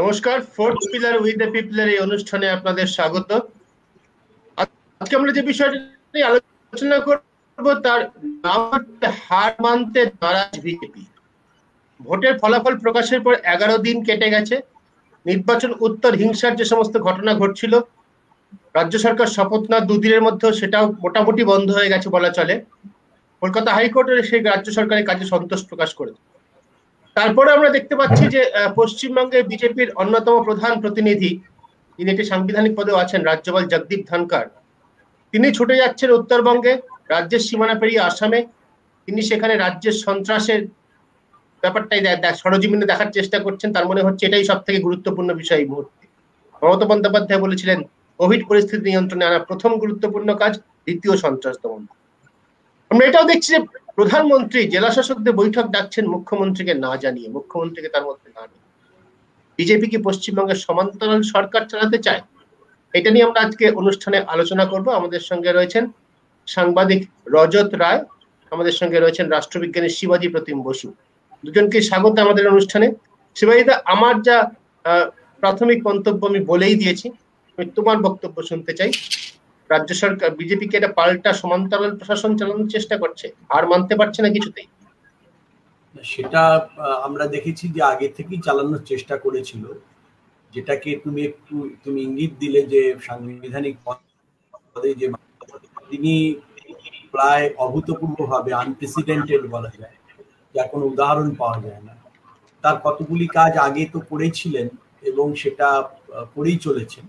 নমস্কার, fourth pillar with the পিপলের এই অনুষ্ঠানে আপনাদের স্বাগত। আজকে আমরা যে বিষয়টি নিয়ে আলোচনা করব তার নাম হচ্ছে হার মানতে নারাজ বিজেপি। ভোটের ফলাফল প্রকাশের পর 11 দিন কেটে গেছে। নির্বাচন উত্তর হিংসার যে সমস্ত ঘটনা ঘটছিল, রাজ্য সরকার শপথ না দুদিনের মধ্যে সেটাও মোটামুটি বন্ধ হয়ে গেছে বলা চলে। কলকাতা হাইকোর্টের সেই রাজ্য সরকারের কাজে সন্তোষ প্রকাশ করেছে। তারপরে আমরা দেখতে পাচ্ছি যে পশ্চিমবঙ্গে বিজেপির অন্যতম প্রধান প্রতিনিধি, তিনি একটি সাংবিধানিক পদেও আছেন, রাজ্যপাল জগদীপ ধনখড়, তিনি ছুটে যাচ্ছেন উত্তরবঙ্গে, রাজ্যের সীমানা পেরিয়ে আসামে। তিনি সেখানে রাজ্যের সন্ত্রাসের ব্যাপারটাই সরজমিনে দেখার চেষ্টা করছেন। তার মনে হচ্ছে এটাই সব থেকে গুরুত্বপূর্ণ বিষয় এই মুহূর্তে। মমতা বন্দ্যোপাধ্যায় বলেছিলেন কোভিড পরিস্থিতি নিয়ন্ত্রণে আনা প্রথম গুরুত্বপূর্ণ কাজ দ্বিতীয় সন্ত্রাস দমন। আমরা এটাও দেখছি যে প্রধানমন্ত্রী জেলা শাসকদের বৈঠক ডাকছেন মুখ্যমন্ত্রীকে না জানিয়ে, মুখ্যমন্ত্রীকে তার মধ্যে না নিয়ে। বিজেপি কি পশ্চিমবঙ্গের সমান্তরাল সরকার চালাতে চায়? এটা নিয়ে আমরা আজকে অনুষ্ঠানে আলোচনা করব। আমাদের সঙ্গে রয়েছেন সাংবাদিক রজত রায়, আমাদের সঙ্গে রয়েছেন রাষ্ট্রবিজ্ঞানী শিবাজী প্রতিম বসু। দুজনকে স্বাগত আমাদের অনুষ্ঠানে। শিবাজীদা, আমার যা প্রাথমিক মন্তব্য আমি বলেই দিয়েছি, আমি তোমার বক্তব্য শুনতে চাই। রাজ্য সরকার বিজেপিকে এটা পাল্টা সমান্তরাল প্রশাসন চালানোর চেষ্টা করছে, আর মানতে পারছে না কিছুতেই। সেটা আমরা দেখেছি যে আগে থেকেই চালানোর চেষ্টা করেছিল, যেটাকে তুমি ইঙ্গিত দিলে যে সাংবিধানিক পদে যে তিনি প্রায় অভূতপূর্বভাবে আনপ্রেসিডেন্টেড বলা যায়, যার কোনো উদাহরণ পাওয়া যায় না। তার কতগুলি কাজ আগে তো করেছিলেন এবং সেটা করেই চলেছেন।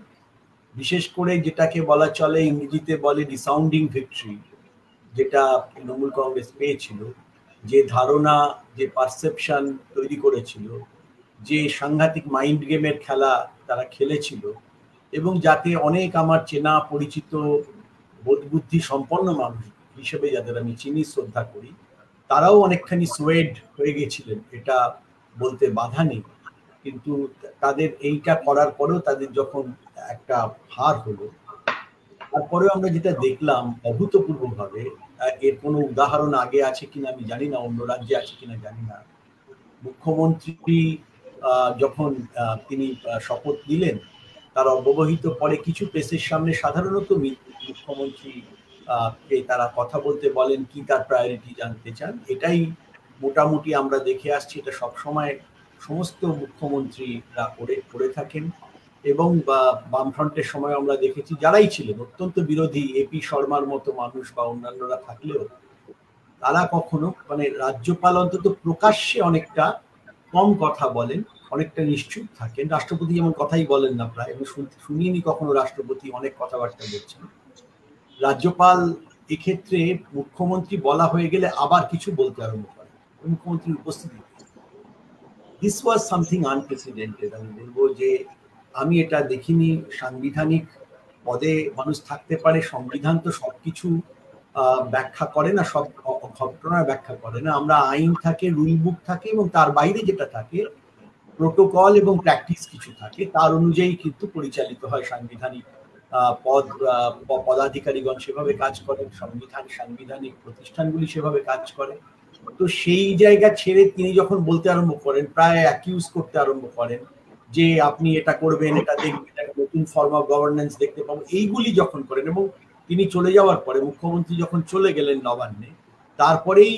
বিশেষ করে যেটাকে বলা চলে, ইংরেজিতে বলে রিসাউন্ডিং ভিক্টরি, যেটা তৃণমূল কংগ্রেস পেয়েছিল, যে ধারণা, যে পারসেপশন তৈরি করেছিল, যে সাংঘাতিক মাইন্ড গেমের খেলা তারা খেলেছিল, এবং যাতে অনেক আমার চেনা পরিচিত বোধবুদ্ধি সম্পন্ন মানুষ হিসেবে যাদের আমি চিনি, শ্রদ্ধা করি, তারাও অনেকখানি সোয়েড হয়ে গেছিলেন, এটা বলতে বাধা নেই। কিন্তু তাদের এইটা করার পরেও তাদের যখন একটা হার হলো, তারপরেও আমরা যেটা দেখলাম অভূতপূর্বভাবে, এর কোনো উদাহরণ আগে আছে কিনা আমি জানি না, অন্য রাজ্যে আছে কিনা জানি না, মুখ্যমন্ত্রী যখন তিনি শপথ নিলেন, তার অব্যবহিত পরে কিছু প্রেসের সামনে সাধারণত মুখ্যমন্ত্রী তারা কথা বলতে বলেন, কি তার প্রায়োরিটি জানতে চান। এটাই মোটামুটি আমরা দেখে আসছি, এটা সবসময় সমস্ত মুখ্যমন্ত্রীরা করে থাকেন। এবং বামফ্রন্টের সময় আমরা দেখেছি যারাই ছিলেন অত্যন্ত বিরোধী, এপি শর্মার মতো মানুষ বা অন্যান্যরা থাকলেও, তারা কখনো রাজ্যপাল অন্তত প্রকাশ্যে অনেকটা কম কথা বলেন, অনেকটা নিশ্চুপ থাকেন। রাষ্ট্রপতি যেমন কথাই বলেন না প্রায়, আমি শুনিনি কখনো রাষ্ট্রপতি অনেক কথাবার্তা বলছেন। রাজ্যপাল এক্ষেত্রে মুখ্যমন্ত্রী বলা হয়ে গেলে আবার কিছু বলতে আরম্ভ করেন মুখ্যমন্ত্রীর উপস্থিতি। This was something unprecedented. আমি বলবো যে আমি এটা দেখিনি। সাংবিধানিক পদে মানুষ থাকতে পারে, সংবিধান তো সবকিছু ব্যাখ্যা করে না, সব ঘটনার ব্যাখ্যা করে না। আমরা আইন থাকে, রুল বুক থাকে, এবং তার বাইরে যেটা থাকে প্রোটোকল এবং প্র্যাকটিস কিছু থাকে, তার অনুযায়ী কিন্তু পরিচালিত হয় সাংবিধানিক পদাধিকারীগণ সেভাবে কাজ করেন, সাংবিধানিক প্রতিষ্ঠানগুলি সেভাবে কাজ করে। তো সেই জায়গা ছেড়ে তিনি যখন বলতে আরম্ভ করেন, প্রায় অ্যাকিউজ করতে আরম্ভ করেন যে আপনি এটা করবেন, এটা দেখবেন, একটা নতুন ফর্ম অফ গভর্নেন্স দেখতে পাবো, এইগুলি যখন করেন, এবং তিনি চলে যাওয়ার পরে, মুখ্যমন্ত্রী যখন চলে গেলেন নবান্নে, তারপরেই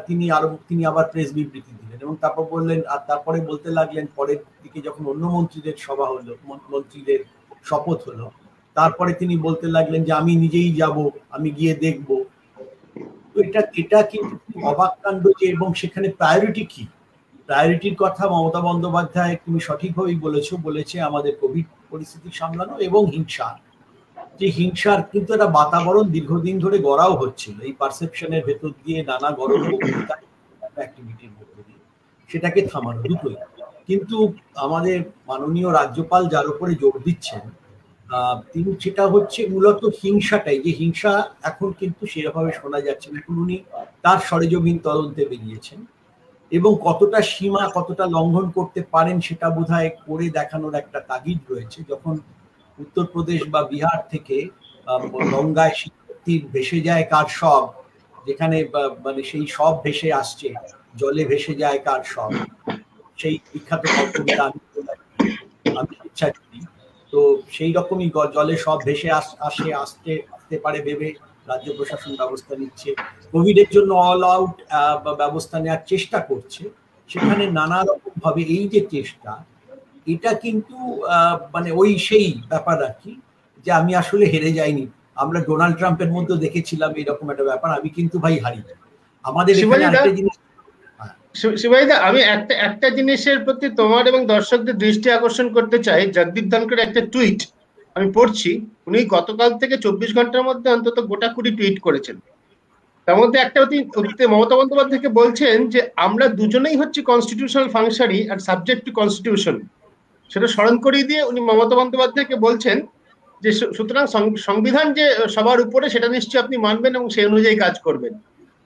তিনি আবার প্রেস বিবৃতি দিলেন এবং তারপর বললেন, আর তারপরে বলতে লাগলেন, পরের দিকে যখন অন্য মন্ত্রীদের সভা হলো, মন্ত্রীদের শপথ হলো, তারপরে তিনি বলতে লাগলেন যে আমি নিজেই যাব, আমি গিয়ে দেখব। তো এটা কিন্তু অবাক কাণ্ড যে, এবং সেখানে প্রায়োরিটি কি, প্রায়োরিটির কথা মমতা বন্দ্যোপাধ্যায় তুমি সঠিকভাবেই বলেছে আমাদের কোভিড পরিস্থিতি সামলানো এবং হিংসা, যে হিংসার কিন্তু একটা বাতাবরণ দীর্ঘদিন ধরে গড়াও হচ্ছিল এই পারসেপশনের ভেতর দিয়ে, নানা গরম অ্যাক্টিভিটির ভেতর দিয়ে, সেটাকে থামানো দুটোই। কিন্তু আমাদের মাননীয় রাজ্যপাল যার উপরে জোর দিচ্ছেন, তিনি সেটা হচ্ছে মূলত হিংসাটাই, যে হিংসা এখন কিন্তু সেভাবে শোনা যাচ্ছে না। উনি তার সরেজমিন তদন্তে বেরিয়েছেন এবং কতটা সীমা, কতটা লঙ্ঘন করতে পারেন সেটা বোধহয় করে দেখানোর একটা তাগিদ রয়েছে। যখন উত্তরপ্রদেশ বা বিহার থেকে গঙ্গায় শীতকালে ভেসে যায় কার সব, যেখানে সেই সব ভেসে আসছে, জলে ভেসে যায় কার সব, সেই বিখ্যাত কবিতা আমি স্বেচ্ছাচারী, তো সেই রকমই জলে সব ভেসে আসতে পারে ভেবে রাজ্য প্রশাসন ব্যবস্থা নিচ্ছে, কোভিডের জন্য অল আউট ব্যবস্থা নেওয়ার চেষ্টা করছে। সেখানে নানা রকম ভাবে এই যে চেষ্টা, এটা কিন্তু মানে ওই সেই ব্যাপার আর কি, যে আমি আসলে হেরে যাইনি। আমরা ডোনাল্ড ট্রাম্পের মধ্যে দেখেছিলাম এরকম একটা ব্যাপার, আমি কিন্তু ভাই হারিনি। আমাদের এখানে আরেকটা জিনিস, শিবাইদা, আমি একটা জিনিসের প্রতি তোমার এবং দর্শকদের দৃষ্টি আকর্ষণ করতে চাই। জগদীপ ধনখড়ের একটা টুইট আমি পড়ছি। উনি গতকাল থেকে 24 ঘন্টার মধ্যে অন্তত গোটা 20 টুইট করেছেন। তার মধ্যে একটা মমতা বন্দ্যোপাধ্যায়কে বলছেন যে আমরা দুজনেই হচ্ছে কনস্টিটিউশনাল ফাংশনারি আর সাবজেক্ট টু কনস্টিটিউশন। সেটা স্মরণ করিয়ে দিয়ে উনি মমতা বন্দ্যোপাধ্যায়কে বলছেন যে সুতরাং সংবিধান যে সবার উপরে, সেটা নিশ্চয়ই আপনি মানবেন এবং সেই অনুযায়ী কাজ করবেন।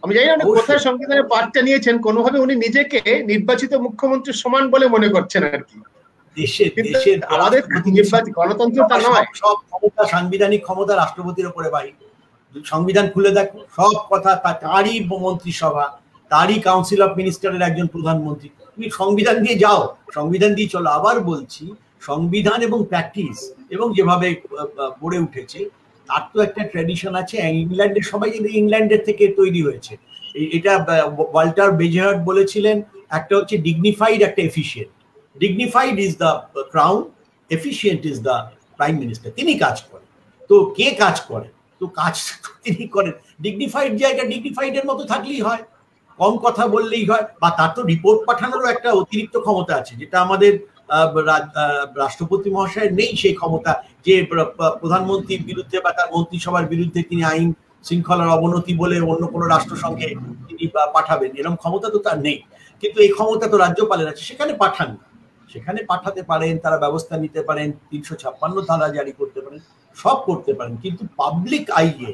আমি জানি না কোথায় সংবিধানের পাঠটা নিয়েছেন, কোনোভাবে উনি নিজেকে নির্বাচিত মুখ্যমন্ত্রীর সমান বলে মনে করছেন আর কি। দেশের আমাদের গণতন্ত্র তা নয়, সব ক্ষমতা, সাংবিধানিক ক্ষমতা রাষ্ট্রপতির উপরে ভাই। সংবিধান খুলে দেখো, সব কথা তারই মন্ত্রিসভা, তারই কাউন্সিল অফ মিনিস্টারের একজন প্রধানমন্ত্রী। তুমি সংবিধান দিয়ে যাও, সংবিধান দিয়ে চলো। আবার বলছি, সংবিধান এবং প্র্যাকটিস এবং যেভাবে গড়ে উঠেছে তার তো একটা ট্র্যাডিশন আছে। ইংল্যান্ডের সবাই কিন্তু ইংল্যান্ডের থেকে তৈরি হয়েছে। এটা ওয়াল্টার বেজহার্ট বলেছিলেন, একটা হচ্ছে ডিগনিফাইড, একটা efficient. Dignified is the crown, efficient is the prime minister. তিনি কাজ করেন, তো কে কাজ করে? তো কাজ তিনি করেন। ডিগনিফাইড জায়গা ডিগনিফাইডের মতো থাকলেই হয়, কম কথা বললেই হয়। বা তার তো রিপোর্ট পাঠানোরও একটা অতিরিক্ত ক্ষমতা আছে, যেটা আমাদের রাষ্ট্রপতি মহাশয়ের নেই সেই ক্ষমতা, যে প্রধানমন্ত্রীর বিরুদ্ধে বা তার মন্ত্রিসভার বিরুদ্ধে তিনি আইন শৃঙ্খলার অবনতি বলে অন্য কোনো রাষ্ট্রসংঘে তিনি পাঠাবেন, এরকম ক্ষমতা তো তার নেই। কিন্তু এই ক্ষমতা তো রাজ্যপালের আছে, সেখানে পাঠান না। সেখানে পাঠাতে পারেন, তারা ব্যবস্থা নিতে পারেন, 356 ধারা জারি করতে পারেন, সব করতে পারেন। কিন্তু পাবলিক আইয়ে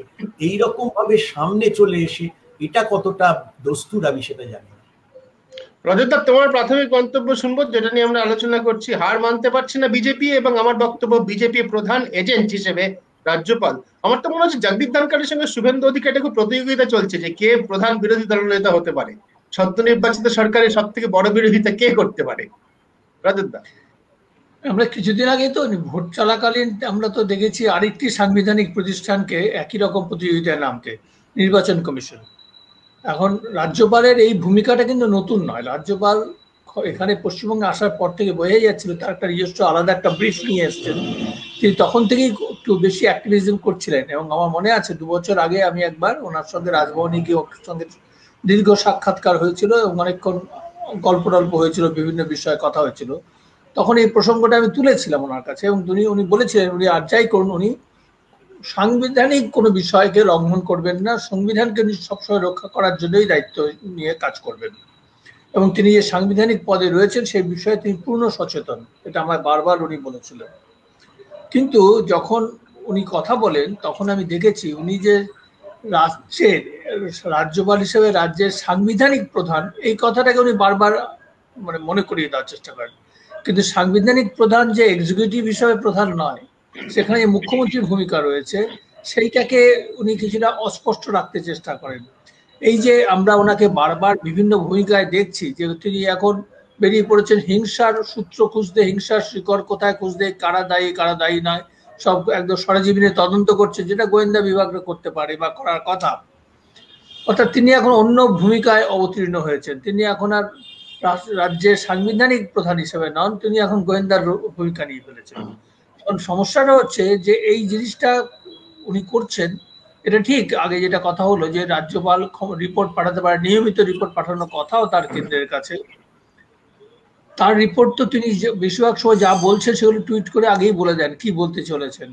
এইরকম ভাবে সামনে চলে এসে এটা কতটা দস্তুর আমি সেটা জানি না। রজতদা, তোমার প্রাথমিক মন্তব্য শুনবো, যেটা নিয়ে আমরা আলোচনা করছি। হার মানতে পারছে না বিজেপি, এবং আমার বক্তব্য বিজেপি প্রধান এজেন্ট হিসেবে রাজ্যপাল। আমার তো মনে হচ্ছে জগদীপ ধনখড়ের সঙ্গে শুভেন্দু অধিকারী খুব প্রতিযোগিতা চলছে যে কে প্রধান বিরোধী দলনেতা হতে পারে। সদ্য নির্বাচিত সরকারের সব থেকে বড় বিরোধিতা কে করতে পারে? রজতদা, আমরা কিছুদিন আগে তো ভোট চলাকালীন আমরা তো দেখেছি আরেকটি সাংবিধানিক প্রতিষ্ঠানকে একই রকম প্রতিযোগিতায় নামতে, নির্বাচন কমিশন। এখন রাজ্যপালের এই ভূমিকাটা কিন্তু নতুন নয়। রাজ্যপাল এখানে পশ্চিমবঙ্গে আসার পর থেকে বোঝাই যাচ্ছিল তার একটা নিজস্ব আলাদা একটা ব্রিফ নিয়ে এসছেন। তিনি তখন থেকেই একটু বেশি অ্যাক্টিভিজম করছিলেন, এবং আমার মনে আছে 2 বছর আগে আমি একবার ওনার সঙ্গে রাজভবনে গিয়ে ওর সঙ্গে দীর্ঘ সাক্ষাৎকার হয়েছিল এবং অনেকক্ষণ গল্প টল্প হয়েছিল, বিভিন্ন বিষয়ে কথা হয়েছিল। তখন এই প্রসঙ্গটা আমি তুলেছিলাম ওনার কাছে, এবং উনি বলেছিলেন উনি আর যাই করুন, উনি সাংবিধানিক কোনো বিষয়কে লঙ্ঘন করবেন না, সংবিধানকে সবসময় রক্ষা করার জন্যই দায়িত্ব নিয়ে কাজ করবেন, এবং তিনি যে সাংবিধানিক পদে রয়েছেন সেই বিষয়ে তিনি পূর্ণ সচেতন। এটা আমায় বারবার উনি বলেছিলেন। কিন্তু যখন উনি কথা বলেন তখন আমি দেখেছি উনি যে রাজ্যপাল হিসেবে রাজ্যের সাংবিধানিক প্রধান, এই কথাটাকে উনি বারবার মনে করিয়ে দেওয়ার চেষ্টা করেন। কিন্তু সাংবিধানিক প্রধান যে এক্সিকিউটিভ হিসেবে প্রধান নয়, সেখানে মুখ্যমন্ত্রীর ভূমিকা রয়েছে, সেইটাকে উনি কিছুটা অস্পষ্ট রাখতে চেষ্টা করেন। এই যে আমরা ওনাকে বারবার বিভিন্ন ভূমিকায় দেখছি, যে তিনি এখন বেরিয়ে পড়েছেন হিংসার সূত্র খুঁজতে, হিংসার শিকড় কোথায় খুঁজতে, কারা দায়ী নয়, সব একদম সরেজমিনে তদন্ত করছে, যেটা গোয়েন্দা বিভাগটা করতে পারে বা করার কথা। অর্থাৎ তিনি এখন অন্য ভূমিকায় অবতীর্ণ হয়েছেন। তিনি এখন আর রাজ্যের সাংবিধানিক প্রধান হিসেবে নন, তিনি এখন গোয়েন্দার ভূমিকা নিয়ে ফেলেছেন। এখন সমস্যাটা হচ্ছে যে এই জিনিসটা উনি করছেন, এটা ঠিক। আগে যেটা কথা হলো যে রাজ্যপাল রিপোর্ট পাঠাতে পারে, নিয়মিত রিপোর্ট পাঠানোর কথাও তার কেন্দ্রের কাছে। তার রিপোর্ট তো তিনি বেশিরভাগ সময় যা বলছেন সেগুলো টুইট করে আগেই বলে দেন কি বলতে চলেছেন।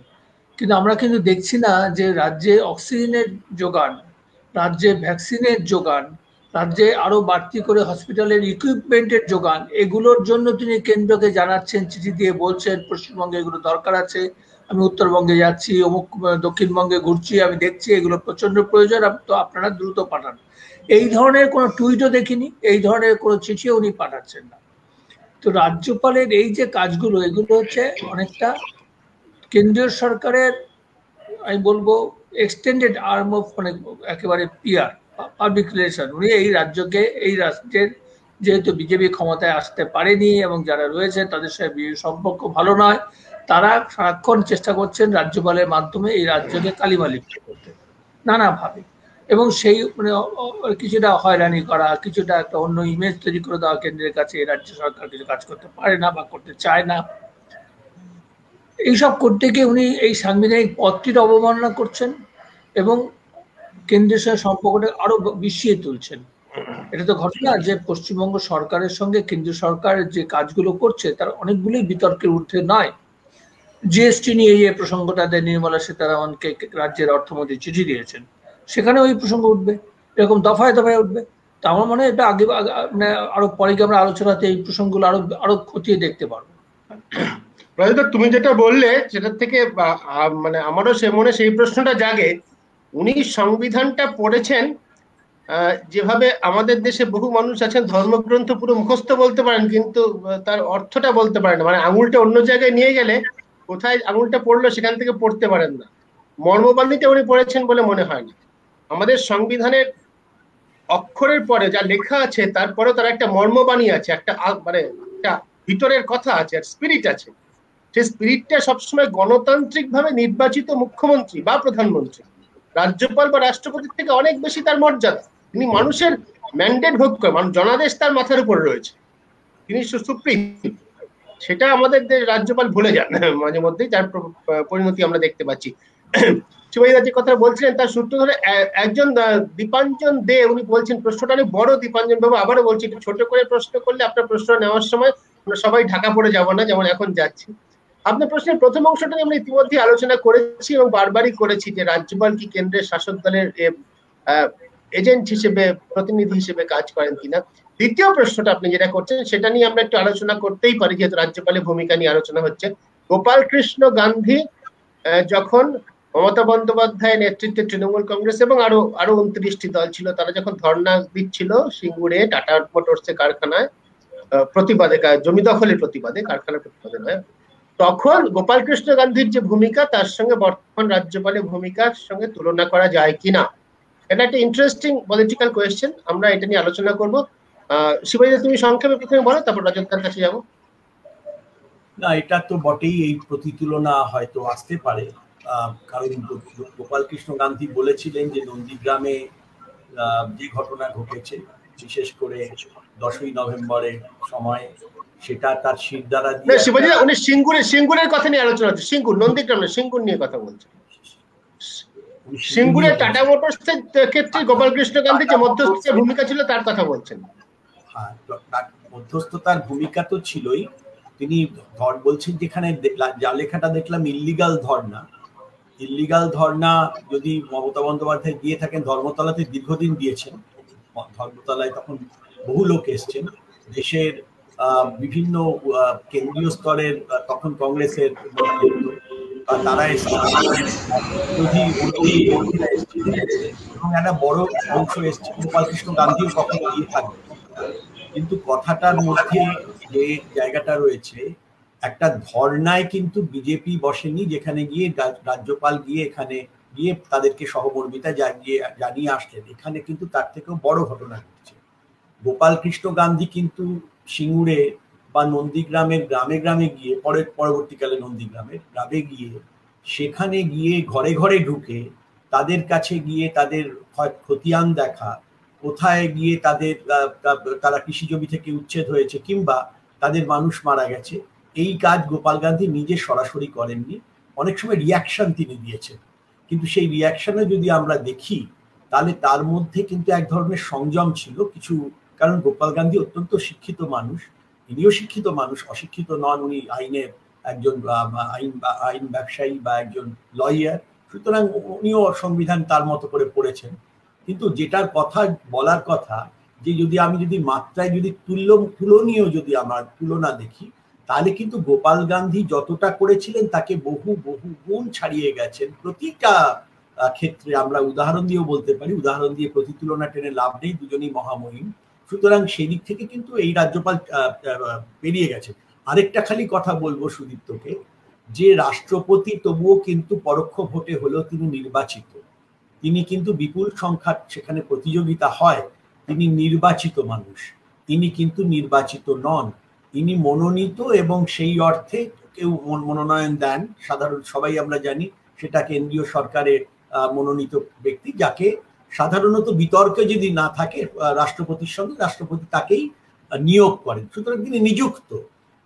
কিন্তু আমরা কিন্তু দেখছি না যে রাজ্যে অক্সিজেনের যোগান, রাজ্যে ভ্যাকসিনের যোগান, রাজ্যে আরো বাড়তি করে হসপিটালের ইকুইপমেন্টের যোগান, এগুলোর জন্য তিনি কেন্দ্রকে জানাচ্ছেন, চিঠি দিয়ে বলছেন পশ্চিমবঙ্গে এগুলো দরকার আছে, আমি উত্তরবঙ্গে যাচ্ছি, অমুক দক্ষিণবঙ্গে ঘুরছি, আমি দেখছি এগুলো প্রচন্ড প্রয়োজন, তো আপনারা দ্রুত পাঠান। এই ধরনের কোনো টুইটও দেখিনি, এই ধরনের কোনো চিঠিও উনি পাঠাচ্ছেন না। তো রাজ্যপালের এই যে কাজগুলো, এগুলো হচ্ছে অনেকটা কেন্দ্রীয় সরকারের, আমি বলবো এক্সটেন্ডেড আর্ম অফ, একেবারে পিআর, পাবলিক রিলেশন। উনি এই রাজ্যকে, এই রাষ্ট্রের যেহেতু বিজেপি ক্ষমতায় আসতে পারেনি এবং যারা রয়েছে তাদের সাথে সম্পর্ক ভালো নয়, তারা সারাক্ষণ চেষ্টা করছেন রাজ্যপালের মাধ্যমে এই রাজ্যকে কালিমালিপ্ত করতে নানাভাবে, এবং সেই মানে কিছুটা হয়রানি করা, কিছুটা একটা অন্য ইমেজ তৈরি করে দেওয়া কেন্দ্রের কাছে, রাজ্য সরকার কিছু কাজ করতে পারে না বা করতে চায় না। এইসব করতে গিয়ে উনি এই সাংবিধানিক পদটির অবমাননা করছেন এবং কেন্দ্রের সাথে সম্পর্কটা আরো বিষিয়ে তুলছেন। এটা তো ঘটনা যে পশ্চিমবঙ্গ সরকারের সঙ্গে কেন্দ্রীয় সরকার যে কাজগুলো করছে তার অনেকগুলোই বিতর্কের ঊর্ধ্বে নয়। জিএসটি নিয়ে এই প্রসঙ্গটাতে নির্মলা সীতারামনকে রাজ্যের অর্থমন্ত্রী চিঠি দিয়েছেন, সেখানে ওই প্রসঙ্গ উঠবে, এরকম দফায় দফায় উঠবে। তো আমার মনে হয় এটা আগে মানে আরো পরে গিয়ে আমরা আলোচনাতে এই প্রসঙ্গগুলো আরো খতিয়ে দেখতে পারবো। তুমি যেটা বললে সেটার থেকে মানে আমারও মনে সেই প্রশ্নটা জাগে, উনি সংবিধানটা পড়েছেন যেভাবে আমাদের দেশে বহু মানুষ আছেন ধর্মগ্রন্থ পুরো মুখস্থ বলতে পারেন কিন্তু তার অর্থটা বলতে পারেন না, মানে আঙুলটা অন্য জায়গায় নিয়ে গেলে কোথায় আঙুলটা পড়লো সেখান থেকে পড়তে পারেন না। মর্মবাণীতে উনি পড়েছেন বলে মনে হয় না। আমাদের সংবিধানের অক্ষরের পরে যা লেখা আছে তারপরেও তার একটা মর্মবাণী আছে, একটা মানে একটা ভিতরের কথা আছে, স্পিরিট আছে। সেই স্পিরিটটা সবসময় গণতান্ত্রিক ভাবে নির্বাচিত মুখ্যমন্ত্রী বা প্রধানমন্ত্রী, রাজ্যপাল বা রাষ্ট্রপতির থেকে অনেক বেশি তার মর্যাদা। তিনি মানুষের ম্যান্ডেট ভোগ করেন, জনাদেশ তার মাথার উপর রয়েছে, তিনি সুপ্রিম। সেটা আমাদের রাজ্যপাল ভুলে যান মাঝে মধ্যেই, যার পরিণতি আমরা দেখতে পাচ্ছি। শিবাজীদা যে কথা বলছিলেন তার সূত্র ধরে একজন দীপাঞ্জন দে উনি বলছেন, প্রশ্নটা অনেক বড় দীপাঞ্জন বাবু, আবারও বলছি একটু ছোট করে প্রশ্ন করলে আপনার প্রশ্ন নেওয়ার সময় আমরা সবাই ঢাকা পড়ে যাব না যেমন এখন যাচ্ছি। আপনার প্রশ্নের প্রথম অংশটা আমরা ইতিমধ্যে আলোচনা করেছি এবং বারবারই করেছি যে রাজ্যপাল কি কেন্দ্রের শাসক দলের এজেন্ট হিসেবে, প্রতিনিধি হিসেবে কাজ করেন কিনা। দ্বিতীয় প্রশ্নটা আপনি যেটা করছেন সেটা নিয়ে আমরা একটু আলোচনা করতেই পারি, যেহেতু রাজ্যপালের ভূমিকা নিয়ে আলোচনা হচ্ছে। গোপাল কৃষ্ণ গান্ধী যখন মমতা বন্দ্যোপাধ্যায়ের নেতৃত্বে তৃণমূল কংগ্রেস এবং আরো 29টি দল ছিল, তারা যখন ধর্ণা দিচ্ছিল সিঙ্গুরে টাটা মোটরসের কারখানায় প্রতিবাদে, জমি দখলের প্রতিবাদে, কারখানার প্রতিবাদে নয়, তখন গোপাল কৃষ্ণ গান্ধীর যে ভূমিকা তার সঙ্গে বর্তমান রাজ্যপালের ভূমিকার সঙ্গে তুলনা করা যায় কিনা, এটা একটা ইন্টারেস্টিং পলিটিক্যাল কোয়েশ্চেন। আমরা এটা নিয়ে আলোচনা করব। শিবাজী তুমি সংক্ষেপে প্রথমে বলো, তারপর রাজনকার কাছে যাবো। না, এটা তো বটেই, এই প্রতিতুলনা হয়তো আসতে পারে, কারণ গোপাল কৃষ্ণ গান্ধী বলেছিলেন যে নন্দীগ্রামে যে ঘটনা ঘটেছে, বিশেষ করে 10ই নভেম্বরের সময়, সেটা তার শির দ্বারা দিয়ে। শিবাজী উনি সিঙ্গুরের কথা নিয়ে আলোচনা হচ্ছে, সিঙ্গুর, নন্দীগ্রাম না, সিঙ্গুর নিয়ে কথা বলছেন। সিঙ্গুরের টাটা মোটরসের ক্ষেত্রে গোপাল কৃষ্ণ গান্ধী যে মধ্যস্থতার ভূমিকা ছিল তার কথা বলছেন। হ্যাঁ, মধ্যস্থতার ভূমিকা তো ছিলই। তিনি বলছেন যেখানে যা লেখাটা দেখলাম ইল্লিগাল ধর্ণা যদি মমতা বন্দ্যোপাধ্যায় দিয়ে থাকেন, ধর্মতলাতে দীর্ঘদিন দিয়েছেন, ধর্মতলায় তখন বহু লোক এসছেন, দেশের বিভিন্ন কেন্দ্রীয় স্তরের তখন কংগ্রেসের তারা এসছেন, এবং একটা বড় অংশ এসছে, গোপাল কৃষ্ণ গান্ধীও কখনো দিয়ে থাকবে। কিন্তু কথাটার মধ্যে যে জায়গাটা রয়েছে, একটা ধর্নায় কিন্তু বিজেপি বসেনি, যেখানে গিয়ে রাজ্যপাল গিয়ে এখানে গিয়ে তাদেরকে সহমর্মিতা জানিয়ে আসলেন। এখানে কিন্তু তার থেকেও বড় ঘটনা ঘটছে। গোপাল কৃষ্ণ গান্ধী কিন্তু সিঙ্গুরে বা নন্দীগ্রামের গ্রামে গ্রামে গিয়ে, পরবর্তীকালে নন্দীগ্রামের গ্রামে গিয়ে, সেখানে গিয়ে ঘরে ঘরে ঢুকে তাদের কাছে গিয়ে তাদের খতিয়ান দেখা, কোথায় গিয়ে তারা কৃষি জমি থেকে উচ্ছেদ হয়েছে কিংবা তাদের মানুষ মারা গেছে, এই কাজ গোপাল গান্ধী নিজে সরাসরি করেননি। অনেক সময় রিয়াকশন তিনি দিয়েছেন, কিন্তু সেই রিয়াকশনে যদি আমরা দেখি তাহলে তার মধ্যে কিন্তু এক ধরনের সংযম ছিল কিছু, কারণ গোপাল গান্ধী অত্যন্ত শিক্ষিত মানুষ, ইনিও শিক্ষিত মানুষ, অশিক্ষিত নন, উনি আইনের একজন আইন ব্যবসায়ী বা একজন লয়ার, সুতরাং উনিও সংবিধান তার মতো করে পড়েছেন। কিন্তু যেটার কথা বলার কথা, যে আমি যদি মাত্রায় যদি তুলনীয় যদি আমার তুলনা দেখি, তাহলে কিন্তু গোপাল গান্ধী যতটা করেছিলেন তাকে বহু বহু গুণ ছাড়িয়ে গেছেন প্রতিটা ক্ষেত্রে। আমরা উদাহরণ দিয়েও বলতে পারি, উদাহরণ দিয়ে প্রতিতুলনা টেনে লাভ নেই, দুজনই মহামহিম। সুতরাং সেই দিক থেকে কিন্তু এই রাজ্যপাল পেরিয়ে গেছে। আরেকটা খালি কথা বলবো সুদীপ্তকে, যে রাষ্ট্রপতি তবুও কিন্তু পরোক্ষ ভোটে হলেও তিনি নির্বাচিত, তিনি কিন্তু বিপুল সংখ্যার সেখানে প্রতিযোগিতা হয়, তিনি নির্বাচিত মানুষ। ইনি কিন্তু নির্বাচিত নন, ইনি মনোনীত, এবং সেই অর্থে কেউ মনোনয়ন দেন, সাধারণ সবাই আমরা জানি সেটা কেন্দ্রীয় সরকারের মনোনীত ব্যক্তি, যাকে সাধারণত বিতর্কে যদি না থাকে রাষ্ট্রপতির সঙ্গে, রাষ্ট্রপতি তাকেই নিয়োগ করেন। সুতরাং তিনি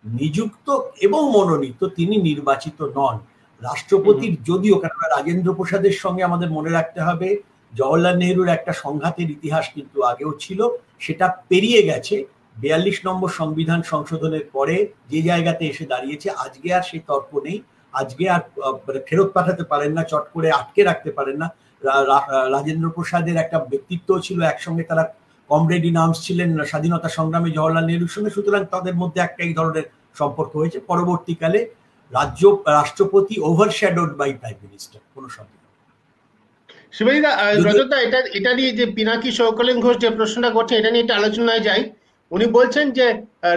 নিযুক্ত এবং মনোনীত, তিনি নির্বাচিত নন। রাষ্ট্রপতির যদিও, কারণ রাজেন্দ্র প্রসাদের সঙ্গে আমাদের মনে রাখতে হবে জওহরলাল নেহরুর একটা সংঘাতের ইতিহাস কিন্তু আগেও ছিল, সেটা পেরিয়ে গেছে 42 নম্বর সংবিধান সংশোধনের পরে যে জায়গাতে এসে দাঁড়িয়েছে। আজকে আর সেই তর্ক নেই, আজকে আর ফেরত পাঠাতে পারেন না, চট করে আটকে রাখতে পারেন না। রাজেন্দ্র প্রসাদের একটা ব্যক্তিত্ব ছিল, একসঙ্গে তারা কমরেড ইন আর্মস ছিলেন স্বাধীনতা সংগ্রামে জওহরলাল নেহরুর সঙ্গে, সুতরাং তাদের মধ্যে একটা এই ধরনের সম্পর্ক হয়েছে। পরবর্তীকালে রাষ্ট্রপতি ওভারশ্যাডোড বাই প্রাইম মিনিস্টার, কোনো সন্দেহ। শিবাজিদা, রজতদা, এটা নিয়ে যে পিনাকি চৌকলিন ঘোষ যে প্রশ্নটা করছে, এটা নিয়ে একটা আলোচনায় যাই। উনি বলছেন যে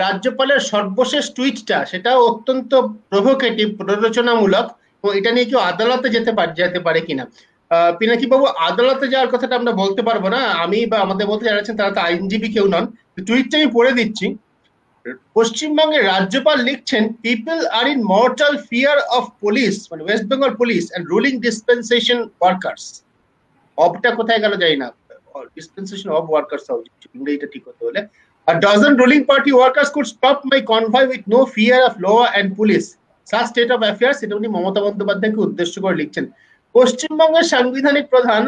রাজ্যপালের সর্বশেষ টুইটটা সেটা অত্যন্ত প্রভোকেটিভ, প্ররোচনামূলক, এবং এটা নিয়ে কেউ আদালতে যেতে পারে কিনা। পিনাকি বাবু, আদালতে যাওয়ার কথাটা আমরা বলতে পারবো না, আমি বা আমাদের মধ্যে যারা আছেন তারা তো আইনজীবী কেউ নন। টুইটটা আমি পড়ে দিচ্ছি। পশ্চিমবঙ্গের রাজ্যপাল লিখছেন, people are in mortal fear of police, মানে West Bengal police and ruling dispensation workers. অবটা কোথায় গেল জানি না, ডিসপেন্সেশন অফ ওয়ার্কার্স ইংরেজিটা ঠিক হতে হলে। A dozen ruling party workers could stop my convoy with no fear of law and police. Such state of affairs, এটা উনি মমতা বন্দ্যোপাধ্যায়কে উদ্দেশ্য করে লিখছেন। পশ্চিমবঙ্গের সাংবিধানিক প্রধান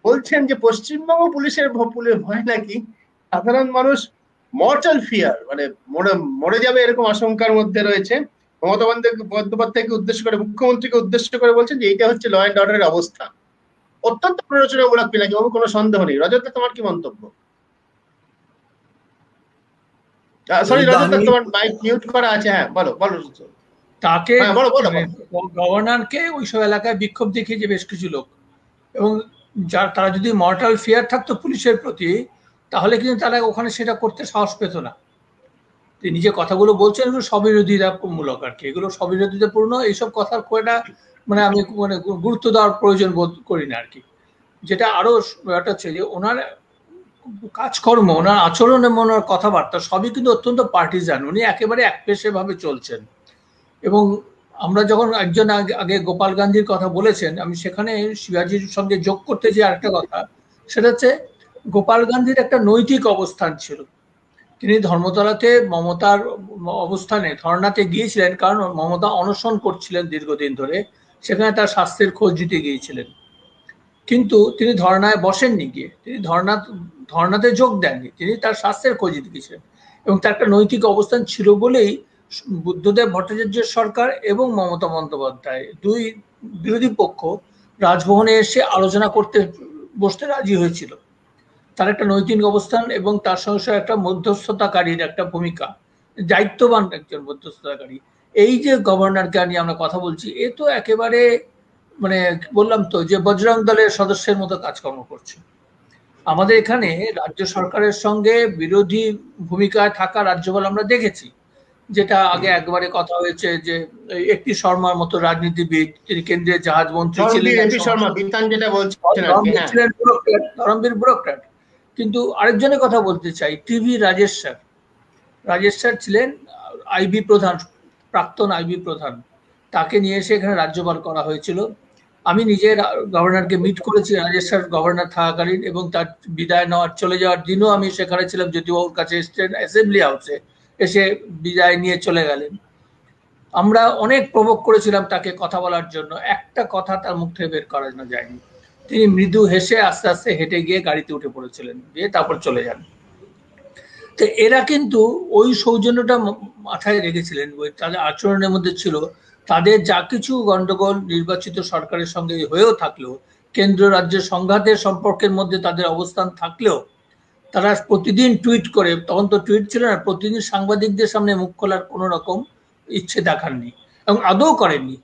বলছেন যে পশ্চিমবঙ্গ পুলিশের ভয় নাকি সাধারণ মানুষ মর্টাল ফিয়ার, মানে মরে যাবে এরকম আশঙ্কার মধ্যে রয়েছে। মমতা বন্দ্যোপাধ্যায়কে উদ্দেশ্য করে, মুখ্যমন্ত্রীকে উদ্দেশ্য করে বলছেন যে এইটা হচ্ছে ল অ্যান্ড অর্ডারের অবস্থা। অত্যন্ত প্ররোচনামূলক পিনাকি বাবু, কোনো সন্দেহ নেই। রজত, তোমার কি মন্তব্য? সরি রজত, তোমার মাইক মিউট করা আছে। হ্যাঁ, বলো। তাকে গভর্নরকে ওইসব এলাকায় বিক্ষোভ দেখিয়েছে বেশ কিছু লোক, এবং তারা যদি মর্টাল ফিয়ার থাকতো পুলিশের প্রতি, তাহলে কিন্তু তারা ওখানে সেটা করতে সাহস পেত না। তিনি যে কথাগুলো বলছেন এগুলো স্ববিরোধিতামূলক আর কি, এগুলো স্ববিরোধিতাপূর্ণ। এইসব কথার খুব একটা মানে আমি গুরুত্ব দেওয়ার প্রয়োজন বোধ করি না আর কি। যেটা আরো ব্যাপারটা হচ্ছে যে ওনার কাজকর্ম, ওনার আচরণ এবং ওনার কথাবার্তা সবই কিন্তু অত্যন্ত পার্টিজান। উনি একেবারে একপেশে ভাবে চলছেন। এবং আমরা যখন একজন আগে গোপাল গান্ধীর কথা বলেছেন, আমি সেখানে শিবাজির সঙ্গে যোগ করতে যে আরেকটা কথা, সেটা হচ্ছে গোপাল গান্ধীর একটা নৈতিক অবস্থান ছিল। তিনি ধর্মতলাতে মমতার অবস্থানে ধর্নাতে গিয়েছিলেন, কারণ মমতা অনশন করছিলেন দীর্ঘদিন ধরে, সেখানে তার স্বাস্থ্যের খোঁজ দিতে গিয়েছিলেন। কিন্তু তিনি ধর্নায় বসেননি, গিয়ে তিনি ধর্নাতে যোগ দেননি, তিনি তার স্বাস্থ্যের খোঁজ দিতে গিয়েছিলেন। এবং তার একটা নৈতিক অবস্থান ছিল বলেই বুদ্ধদেব ভট্টাচার্যের সরকার এবং মমতা বন্দ্যোপাধ্যায় দুই বিরোধী পক্ষ রাজভবনে এসে আলোচনা করতে বসতে রাজি হয়েছিল। তার একটা নৈতিক অবস্থান এবং তার সঙ্গে একটা মধ্যস্থতাকারীর একটা ভূমিকা, দায়িত্ববান একজন মধ্যস্থতাকারী। এই যে গভর্নরকে নিয়ে আমরা কথা বলছি, এ তো একেবারে মানে বললাম তো যে বজরং দলের সদস্যের মতো কাজকর্ম করছে। আমাদের এখানে রাজ্য সরকারের সঙ্গে বিরোধী ভূমিকায় থাকা রাজ্যপাল আমরা দেখেছি, যেটা আগে একবারে কথা হয়েছে যে একটি শর্মার মতো রাজনীতিবিদ, তিনি কেন্দ্রীয় জাহাজ মন্ত্রী ছিলেন, ধরমবীর ব্যুরোক্র্যাট। কিন্তু আরেকজনের কথা বলতে চাই, টিভি রাজেশ স্যার ছিলেন আইবি প্রধান, প্রাক্তন আইবি প্রধান। তাকে নিয়ে এসে এখানে রাজ্যপাল করা হয়েছিল। আমি নিজে গভর্নরকে মিট করেছি রাজেশ স্যার গভর্নর থাকাকালীন, এবং তার বিদায় নেওয়ার চলে যাওয়ার দিনও আমি সেখানে ছিলাম, যদিও ওর কাছে এসছেন অ্যাসেম্বলি হাউসে, এসে বিদায় নিয়ে চলে গেলেন। আমরা অনেক প্রভোগ করেছিলাম তাকে কথা বলার জন্য, একটা কথা তার মুখ থেকে বের করানো যায়নি। তিনি মৃদু হেসে আস্তে আস্তে হেঁটে গিয়ে গাড়িতে উঠে পড়েছিলেন, দিয়ে তারপর চলে যান। তো এরা কিন্তু ওই সৌজন্যটা মাথায় রেখেছিলেন, তাদের আচরণের মধ্যে ছিল। তাদের যা কিছু গন্ডগোল নির্বাচিত সরকারের সঙ্গে হয়েও থাকলেও, কেন্দ্র রাজ্যের সংঘাতের সম্পর্কের মধ্যে তাদের অবস্থান থাকলেও, তারা প্রতিদিন টুইট করে, তখন তো টুইট ছিল না, প্রতিদিন সাংবাদিকদের সামনে মুখ খোলার কোনো রকম ইচ্ছে দেখাননি এবং আদৌ করেননি।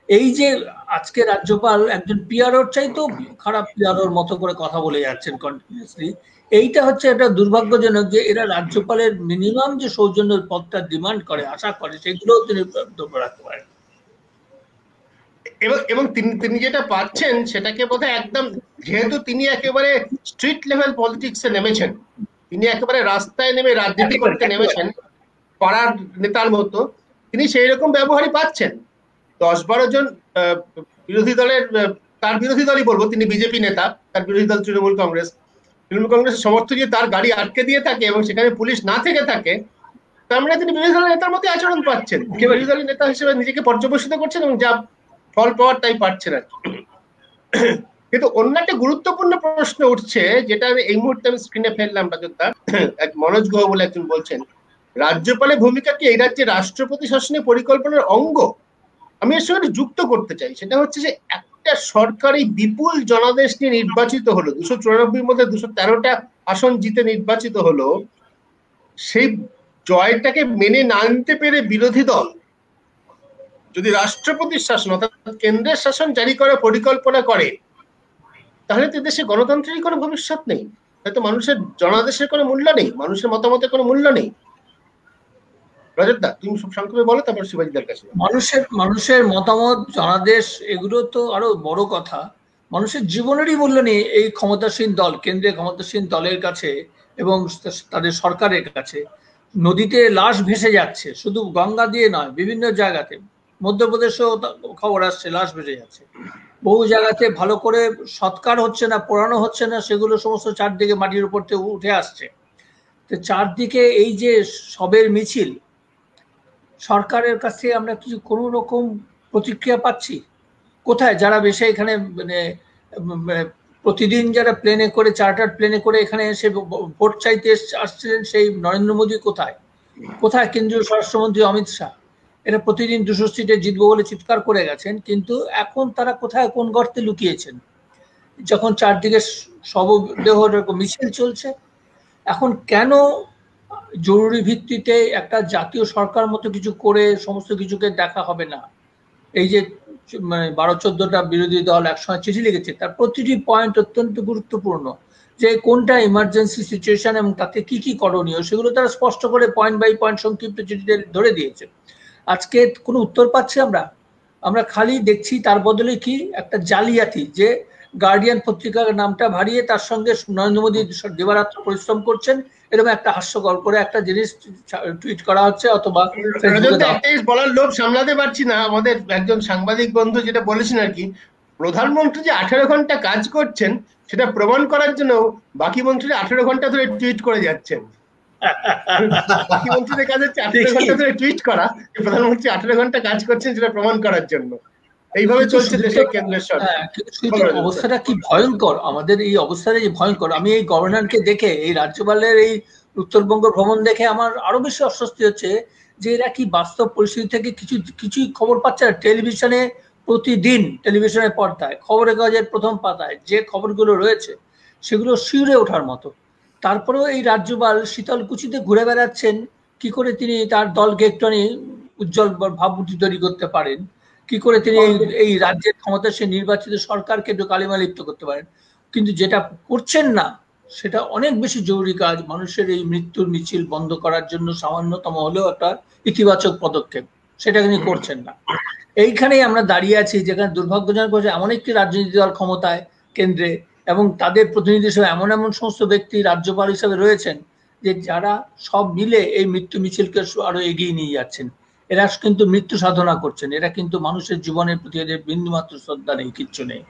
এই যে আজকে রাজ্যপাল একজন পিআরওর চাইতেও খারাপ পিআরওর মতো করে কথা বলে যাচ্ছেন কন্টিনিউয়াসলি, এইটা হচ্ছে একটা দুর্ভাগ্যজনক যে এরা রাজ্যপালের মিনিমাম যে সৌজন্যের পদটা ডিমান্ড করে, আশা করে, সেগুলোও তিনি ধরে রাখতে পারেন। এবং তিনি যেটা পাচ্ছেন সেটাকে বোধহয় একদম, যেহেতু তিনি একেবারে স্ট্রিট লেভেল পলিটিক্সে নেমেছেন, তিনি একেবারে রাস্তায় নেমে রাজনীতি করতে নেমেছেন পাড়ার নেতার মতো, তিনি সেই রকম ব্যবহারই পাচ্ছেন। 10-12 জন বিরোধী দলের, তার বিরোধী দলই বলবো, তিনি বিজেপি নেতা, তার বিরোধী দল তৃণমূল কংগ্রেসের সমর্থক দিয়ে তার গাড়ি আটকে দিয়ে থাকে এবং সেখানে পুলিশ না থেকে থাকে, তার মানে তিনি বিরোধী দলের নেতার মতো আচরণ পাচ্ছেন, বিরোধী দলের নেতা হিসেবে নিজেকে পর্যবেসিত করছেন এবং যা ফল পাওয়ার তাই পাচ্ছেন আর কি। কিন্তু অন্য একটা গুরুত্বপূর্ণ প্রশ্ন উঠছে, যেটা আমি এই মুহূর্তে আমি স্ক্রিনে ফেললাম, এক মনোজ গুহ বলে একজন বলছেন, রাজ্যপালের ভূমিকা কি এই রাজ্যে রাষ্ট্রপতি শাসনের পরিকল্পনার অঙ্গ? আমি এর সঙ্গে যুক্ত করতে চাই, সেটা হচ্ছে যে একটা সরকারি বিপুল জনাদেশ নিয়ে নির্বাচিত হলো, 294 মধ্যে 213টা আসন জিতে নির্বাচিত হলো, সেই জয়টাকে মেনে না নিতে পেরে বিরোধী দল যদি রাষ্ট্রপতির শাসন অর্থাৎ কেন্দ্রের শাসন জারি করার পরিকল্পনা করে, তাহলে তো দেশে গণতন্ত্রেরই কোনো ভবিষ্যৎ নেই, হয়তো মানুষের জনাদেশের কোনো মূল্য নেই, মানুষের মতামতের কোনো মূল্য নেই। রজত দা, তুমি সব সংক্ষেপে বলো, তারপর শিবাজিদার কাছে। মানুষের মতামত, জনাদেশ, এগুলো তো আরো বড় কথা। মানুষের জীবনেরই মূল্য নেই এই ক্ষমতাসীন দল, কেন্দ্রে ক্ষমতাসীন দলের কাছে এবং তাদের সরকারের কাছে। নদীতে লাশ ভেসে যাচ্ছে, শুধু গঙ্গা দিয়ে নয়, বিভিন্ন জায়গাতে, মধ্যপ্রদেশেও খবর আসছে লাশ ভেসে যাচ্ছে। বহু জায়গাতে ভালো করে সৎকার হচ্ছে না, পোড়ানো হচ্ছে না, সেগুলো সমস্ত চারদিকে মাটির উপর থেকে উঠে আসছে। তো চারদিকে এই যে সবের মিছিল, সরকারের কাছ থেকে আমরা কিছু কোনো রকম প্রতিক্রিয়া পাচ্ছি কোথায়? যারা বেশি এখানে মানে প্রতিদিন যারা প্লেনে করে, চার্টার প্লেনে করে এখানে এসে ভোট চাইতে আসছিলেন, সেই নরেন্দ্র মোদী কোথায়? কোথায় কেন্দ্রীয় স্বরাষ্ট্রমন্ত্রী অমিত শাহ? এরা প্রতিদিন 200 সিটে জিতবো বলে চিৎকার করে গেছেন, কিন্তু এখন তারা কোথায়, কোন গর্তে লুকিয়েছেন যখন চারদিকে শবদেহ মিছিল চলছে? এখন কেন জরুরি ভিত্তিতে একটা জাতীয় সরকার মতো কিছু করে সমস্ত কিছুকে দেখা হবে না? এই যে মানে 12-14টা বিরোধী দল একসঙ্গে চিঠি লিখেছে, তার প্রতিটি পয়েন্ট অত্যন্ত গুরুত্বপূর্ণ, যে কোনটা ইমার্জেন্সি সিচুয়েশন এবং তাতে কি কি করণীয়, সেগুলো তারা স্পষ্ট করে পয়েন্ট বাই পয়েন্ট সংক্ষিপ্ত চিঠিতে ধরে দিয়েছে। আজকে কোনো উত্তর পাচ্ছি আমরা খালি দেখছি তার বদলে কি একটা জালিয়াতি, যে গার্ডিয়ান পত্রিকার নামটা ভারিয়ে তার সঙ্গে নরেন্দ্র মোদী দিবারাত্র পরিশ্রম করছেন, এরকম একটা হাস্যকর করে একটা জিনিস টুইট করা হচ্ছে অথবা বলার লোভ সামলাতে পারছি না। আমাদের একজন সাংবাদিক বন্ধু যেটা বলেছেন আর কি, প্রধানমন্ত্রী যে 18 ঘন্টা কাজ করছেন সেটা প্রমাণ করার জন্য বাকি মন্ত্রীরা 18 ঘন্টা ধরে টুইট করে যাচ্ছেন। বাকি মন্ত্রীদের কাজ হচ্ছে 18 ঘন্টা ধরে টুইট করা, প্রধানমন্ত্রী 18 ঘন্টা কাজ করছেন সেটা প্রমাণ করার জন্য। এইভাবে চলছে দেশের কেন্দ্রের সরকার। অবস্থাটা কি ভয়ঙ্কর, আমাদের এই অবস্থাটা যে ভয়ঙ্কর। আমি এই গভর্নরকে দেখে, এই রাজ্যপালের এই উত্তরবঙ্গ ভ্রমণ দেখে আমার আরো বেশি অস্বস্তি হচ্ছে যে এরা কি বাস্তব পরিস্থিতি থেকে কিছুই খবর পাচ্ছে না। টেলিভিশনে প্রতিদিন, টেলিভিশনের পর্দায়, খবরের কাগজের প্রথম পাতায় যে খবরগুলো রয়েছে সেগুলো শিউরে ওঠার মতো। তারপরেও এই রাজ্যপাল শীতলকুচিতে ঘুরে বেড়াচ্ছেন, কি করে তিনি তার দলকে একটুখানি উজ্জ্বল ভাবমূর্তি তৈরি করতে পারেন, কি করে তিনি এই রাজ্যের ক্ষমতাসীন নির্বাচিত সরকারকে একটু কালিমা লিপ্ত করতে পারেন। কিন্তু যেটা করছেন না সেটা অনেক বেশি জরুরি কাজ, মানুষের এই মৃত্যুর মিছিল বন্ধ করার জন্য সামান্যতম হলেও একটা ইতিবাচক পদক্ষেপ, সেটা তিনি করছেন না। এইখানেই আমরা দাঁড়িয়ে আছি, যেখানে দুর্ভাগ্যজনক হচ্ছে এমন একটি রাজনৈতিক দল ক্ষমতায় কেন্দ্রে এবং তাদের প্রতিনিধি হিসেবে এমন সমস্ত ব্যক্তি রাজ্যপাল হিসেবে রয়েছেন যে যারা সব মিলে এই মৃত্যু মিছিলকে আরো এগিয়ে নিয়ে যাচ্ছেন। এরা কিন্তু মৃত্যু সাধনা করছেন, এরা কিন্তু মানুষের জীবনের প্রতি এদের বিন্দুমাত্র শ্রদ্ধা নেই, কিচ্ছু নেই।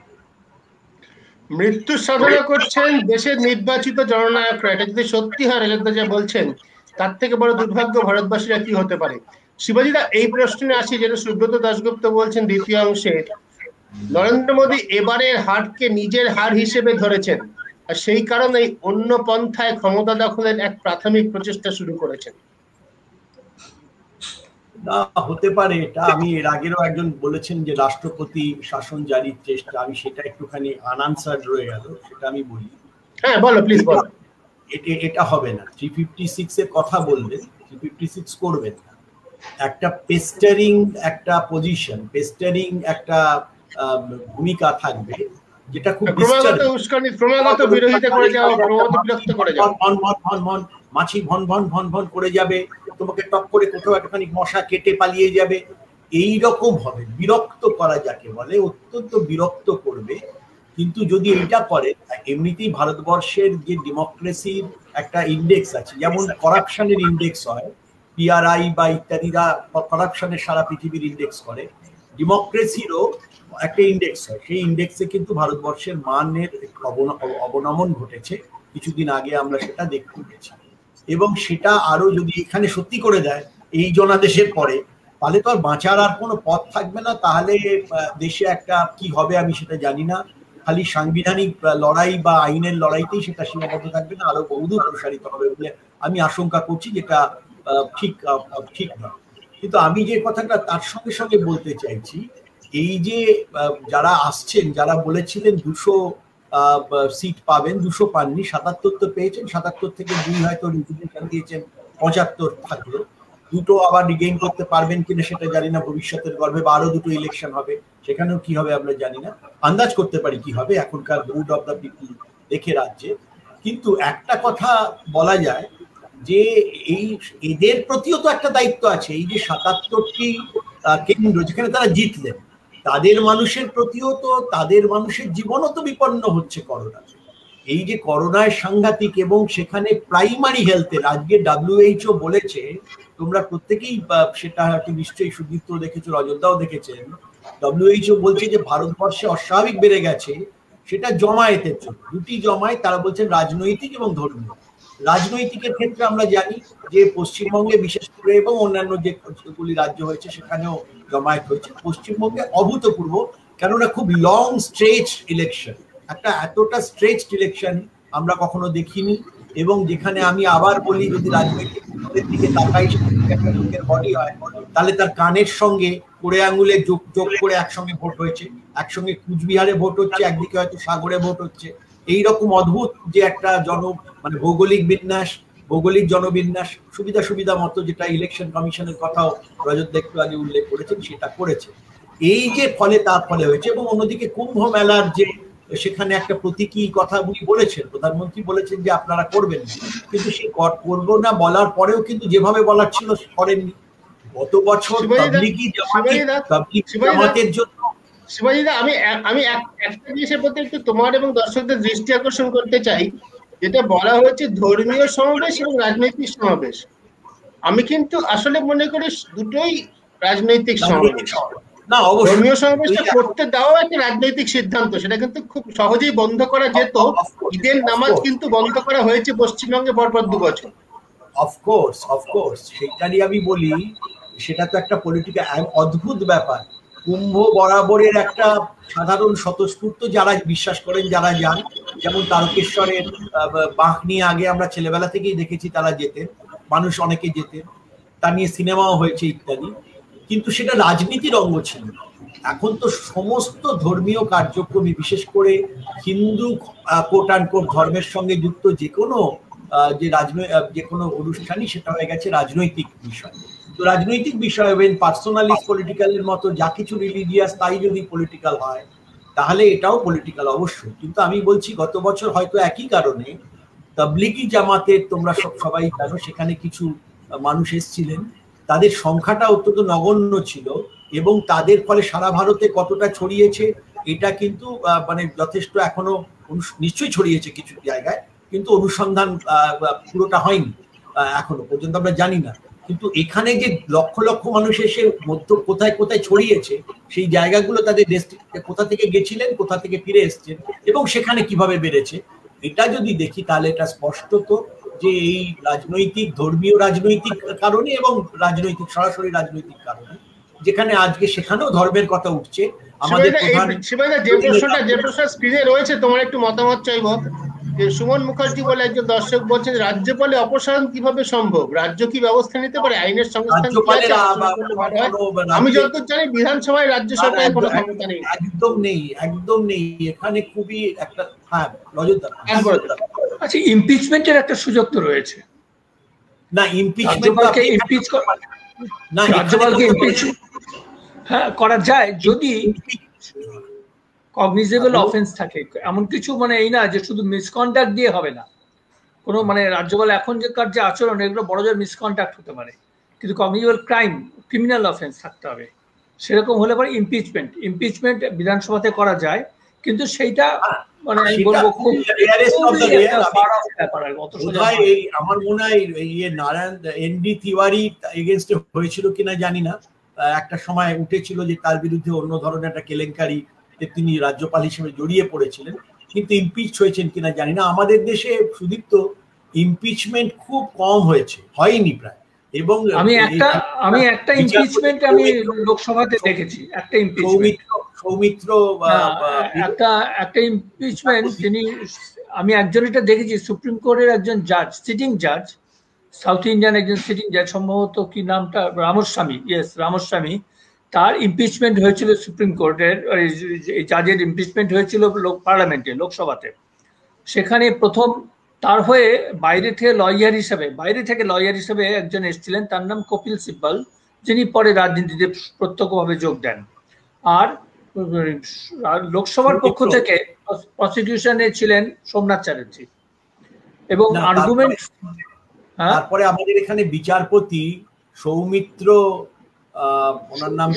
মৃত্যু সাধনা করছেন দেশের নির্বাচিত জননায়করা। এটা যদি সত্যি হয় রেলদা যা বলছেন, তার থেকে বড় দুর্ভাগ্য ভারতবাসীরা কি হতে পারে? শিবাজিদা, এই প্রশ্নে আসি, যেটা সুব্রত দাশগুপ্ত বলছেন দ্বিতীয় অংশে, নরেন্দ্র মোদী এবারের হারকে নিজের হার হিসেবে ধরেছেন আর সেই কারণেই অন্য পন্থায় ক্ষমতা দখলের এক প্রাথমিক প্রচেষ্টা শুরু করেছেন। না, হতে পারে এটা। আমি এর আগেরও একজন বলেছেন যে রাষ্ট্রপতি শাসন জারির চেষ্টা, আমি সেটা একটুখানি আনআনসার্ড রয়ে গেল, সেটা আমি বলি। হ্যাঁ বলো, প্লিজ বলো। এটা হবে না। 356 এর কথা বললেন, 356 করবেন না। একটা পেস্টারিং একটা পজিশন, পেস্টারিং একটা ভূমিকা থাকবে, যেটা খুব ক্রমাগত উস্কানি, ক্রমাগত বিরোধিতা করে যাওয়া, ক্রমাগত বিরক্ত করে যাওয়া, মাছি ভন ভন ভন ভন করে যাবে, তোমাকে টক করে কোথাও একটুখানি মশা কেটে পালিয়ে যাবে, এই রকম হবে। বিরক্ত করা যাকে বলে, অত্যন্ত বিরক্ত করবে। কিন্তু যদি এইটা করে, এমনিতেই ভারতবর্ষের যে ডেমোক্রেসির একটা ইন্ডেক্স আছে, যেমন করাপশনের ইন্ডেক্স হয়, পিআরআই বা ইত্যাদিরা করাপশনের সারা পৃথিবীর ইন্ডেক্স করে, ডেমোক্রেসিরও একটা ইন্ডেক্স হয়। সেই ইন্ডেক্সে কিন্তু ভারতবর্ষের মানের অবনমন ঘটেছে, কিছুদিন আগে আমরা সেটা দেখতে পেয়েছি। এবং সেটা আরো যদি এখানে সত্যি করে দেয় এই জনাদেশের পরে, তাহলে তো আর বাঁচার আর কোনো পথ থাকবে না। তাহলে দেশে একটা কি হবে আমি সেটা জানি না, খালি সাংবিধানিক লড়াই বা আইনের লড়াইতেই সেটা সীমাবদ্ধ থাকবে না, আরো বহুদূর প্রসারিত হবে বলে আমি আশঙ্কা করছি, যেটা ঠিক না। কিন্তু আমি যে কথাটা তার সঙ্গে সঙ্গে বলতে চাইছি, এই যে যারা আসছেন, যারা বলেছিলেন 200 সিট পাবেন, 200 পাননি, 77 তো পেয়েছেন, 77 থেকে 2 হয়তো রিজিগনেশন দিয়েছেন, 75 থাকলো, দুটো আবার রিগেইন করতে পারবেন কিনা সেটা জানি না, ভবিষ্যতের গর্ভে বা আরো দুটো ইলেকশন হবে, সেখানেও কি হবে আমরা জানি না, আন্দাজ করতে পারি কি হবে এখনকার মুড অফ দ্য পিপল দেখে রাজ্যে। কিন্তু একটা কথা বলা যায় যে এই এদের প্রতিও তো একটা দায়িত্ব আছে। এই যে 77টি কেন্দ্র যেখানে তারা জিতলেন, তাদের মানুষের প্রতিও তো, তাদের মানুষের জীবনও তো বিপন্ন হচ্ছে করোনা। এই যে করোনায় সাংঘাতিক, এবং সেখানে প্রাইমারি হেলথের, আজকে WHO বলেছে, তোমরা প্রত্যেকেই সেটা নিশ্চয়ই সুদীপ্ত দেখেছো, রজতদাও দেখেছেন, WHO বলছে যে ভারতবর্ষে অস্বাভাবিক বেড়ে গেছে সেটা জমায়েতের জন্য। দুটি জমায়েত, তারা বলছেন রাজনৈতিক এবং ধর্মীয়। রাজনৈতিকের ক্ষেত্রে আমরা জানি যে পশ্চিমবঙ্গে বিশেষ করে এবং অন্যান্য যেগুলি রাজ্য হয়েছে সেখানেও জমায়েত হয়েছে। পশ্চিমবঙ্গে অভূতপূর্ব, কেননা খুব লং স্ট্রেচ ইলেকশন, একটা এতটা স্ট্রেচ ইলেকশন আমরা কখনো দেখিনি। এবং যেখানে আমি আবার বলি, যদি রাজনৈতিক দিকে তাকাই, একটা লোকের বডি হয়, তাহলে তার কানের সঙ্গে কোড়ে আঙুলে যোগ করে একসঙ্গে ভোট হয়েছে, একসঙ্গে কুচবিহারে ভোট হচ্ছে, একদিকে হয়তো সাগরে ভোট হচ্ছে। এইরকম অদ্ভুত যে একটা মানে ভৌগোলিক বিন্যাস, ভৌগোলিক জনবিন্যাস, সুবিধা মতো, যেটা ইলেকশন কমিশনের কথাও রজত একটু আগে উল্লেখ করেছেন, সেটা করেছে। এই যে ফলে তার ফলে হয়েছে। এবং অন্যদিকে কুম্ভ মেলার যে সেখানে একটা প্রতীকী কথা উনি বলেছেন, প্রধানমন্ত্রী বলেছেন যে আপনারা করবেন না, কিন্তু সে করবো না বলার পরেও কিন্তু যেভাবে বলার ছিল করেননি। গত বছর জামাতের জন্য, শিবাজিদা, আমি একটা জিনিসের প্রতি একটু তোমার এবং দর্শকদের দৃষ্টি আকর্ষণ করতে চাই, যেটা বলা হয়েছে ধর্মীয় সমাবেশ এবং রাজনৈতিক সমাবেশ। আমি কিন্তু আসলে মনে করি দুটোই রাজনৈতিক সমাবেশ। না, ধর্মীয় সমাবেশটা করতে দেওয়া একটা রাজনৈতিক সিদ্ধান্ত, সেটা কিন্তু খুব সহজেই বন্ধ করা যেত। ঈদের নামাজ কিন্তু বন্ধ করা হয়েছে পশ্চিমবঙ্গে পরপর 2 বছর। অফকোর্স সেইটারই আমি বলি, সেটা তো একটা পলিটিক্যাল অদ্ভুত ব্যাপার। কুম্ভ বরাবরের একটা সাধারণ স্বতঃস্ফূর্ত, যারা বিশ্বাস করেন, যারা যান, যেমন তারকেশ্বরের বাঁক নিয়ে আগে আমরা ছেলেবেলা থেকেই দেখেছি, তারা যেতেন, মানুষ অনেকে যেতেন, তা নিয়ে সিনেমাও হয়েছে ইত্যাদি, কিন্তু সেটা রাজনীতির অঙ্গ ছিল। এখন তো সমস্ত ধর্মীয় কার্যক্রমই, বিশেষ করে হিন্দু কোট অ্যান্ড কোট ধর্মের সঙ্গে যুক্ত যে কোনো অনুষ্ঠানই সেটা হয়ে গেছে রাজনৈতিক বিষয়। তো রাজনৈতিক বিষয়, পার্সোনালিস্ট পলিটিক্যালের মতো যা কিছু রিলিজিয়াস, তাই যদি পলিটিক্যাল হয় তাহলে এটাও পলিটিক্যাল অবশ্যই। কিন্তু আমি বলছি, গত বছর হয়তো একই কারণে তাবলিগি জামাতের, তোমরা সবাই জানো, সেখানে কিছু মানুষ এসেছিলেন, তাদের সংখ্যাটা অত্যন্ত নগণ্য ছিল, এবং তাদের ফলে সারা ভারতে কতটা ছড়িয়েছে এটা কিন্তু মানে যথেষ্ট এখনো নিশ্চয়ই ছড়িয়েছে কিছু জায়গায়, কিন্তু অনুসন্ধান পুরোটা হয়নি এখনো পর্যন্ত, আমরা জানি না। কিন্তু এখানে যে লক্ষ লক্ষ মানুষ এসে কোথায় কোথায় ছড়িয়েছে, সেই জায়গাগুলো তাদের কোথা থেকে গেছিলেন, কোথা থেকে ফিরে এসছেন, এবং সেখানে কিভাবে বেড়েছে, এটা যদি দেখি তাহলে এটা স্পষ্ট তো যে এই রাজনৈতিক, ধর্মীয় রাজনৈতিক কারণে এবং রাজনৈতিক, সরাসরি রাজনৈতিক কারণে, যেখানে আজকে সেখানেও ধর্মের কথা উঠছে। আমাদের যে প্রশ্নটা স্ক্রিনে রয়েছে, তোমার একটু মতামত চাইবো। সুমন মুখার্জি বলে একজন দর্শক বলছেন, রাজ্যপালে অপসারণ কিভাবে সম্ভব? রাজ্য কি ব্যবস্থা নিতে পারে? আইনের সংস্থান আমি যতদূর জানি বিধানসভায় রাজ্যসভায় কোনো ক্ষমতা নেই। একদম নেই। এখানে খুবই একটা, হ্যাঁ রজত, আচ্ছা, ইমপিচমেন্টের একটা সুযোগ তো রয়েছে। না, রাজ্যপালকে ইমপিচ করা যায় যদি কগনিজেবল অফেন্স থাকে, এমন কিছু, মানে এই না যে শুধু মিসকন্ডাক্ট দিয়ে হবে না। কোনো মানে রাজ্যপাল এখন যে কার যে আচরণ, এগুলো বড় জোর মিসকন্ডাক্ট হতে পারে, কিন্তু কগনিজেবল ক্রাইম, ক্রিমিনাল অফেন্স থাকতে হবে। সেরকম হলে পরে ইমপিচমেন্ট বিধানসভাতে করা যায়, কিন্তু সেইটা মানে আমি বলবো খুব আমার মনে হয় নারায়ণ এনডি তিওয়ারি এগেনস্টে হয়েছিল কিনা জানি না, একটা সময় উঠেছিল যে তার বিরুদ্ধে অন্য ধরনের একটা কেলেঙ্কারি তিনি রাজ্যপাল হিসেবে জড়িয়ে পড়েছিলেন, কিন্তু ইমপিচ হয়েছেন কিনা জানি না। আমাদের দেশে সুদীপ্ত ইমপিচমেন্ট খুব কম হয়েছে, হয়নি প্রায়। এবং আমি একটা ইমপিচমেন্ট আমি লোকসভাতে দেখেছি, একটা ইমপিচমেন্ট সৌমিত্র একটা ইমপিচমেন্ট তিনি, আমি একজনটা দেখেছি, সুপ্রিম কোর্টের একজন জাজ, সিটিং জাজ, সাউথ ইন্ডিয়ান একজন সিটিং জাজ, সম্ভবত কি নামটা, রামস্বামী, ইয়েস রামস্বামী, তার ইমপিচমেন্ট হয়েছিল সুপ্রিম কোর্টের, জাজের ইমপিচমেন্ট হয়েছিল পার্লামেন্টে, লোকসভাতে। সেখানে প্রথম তার হয়ে বাইরে থেকে লয়ার হিসেবে একজন এসেছিলেন, তার নাম কপিল সিব্বল, যিনি পরে রাজনীতিতে প্রত্যক্ষভাবে যোগ দেন। আর লোকসভার পক্ষ থেকে প্রসিকিউশনে ছিলেন সোমনাথ চ্যাটার্জি। এবং আর্গুমেন্ট, তারপরে আমাদের এখানে বিচারপতি সৌমিত্র, ওনার নাম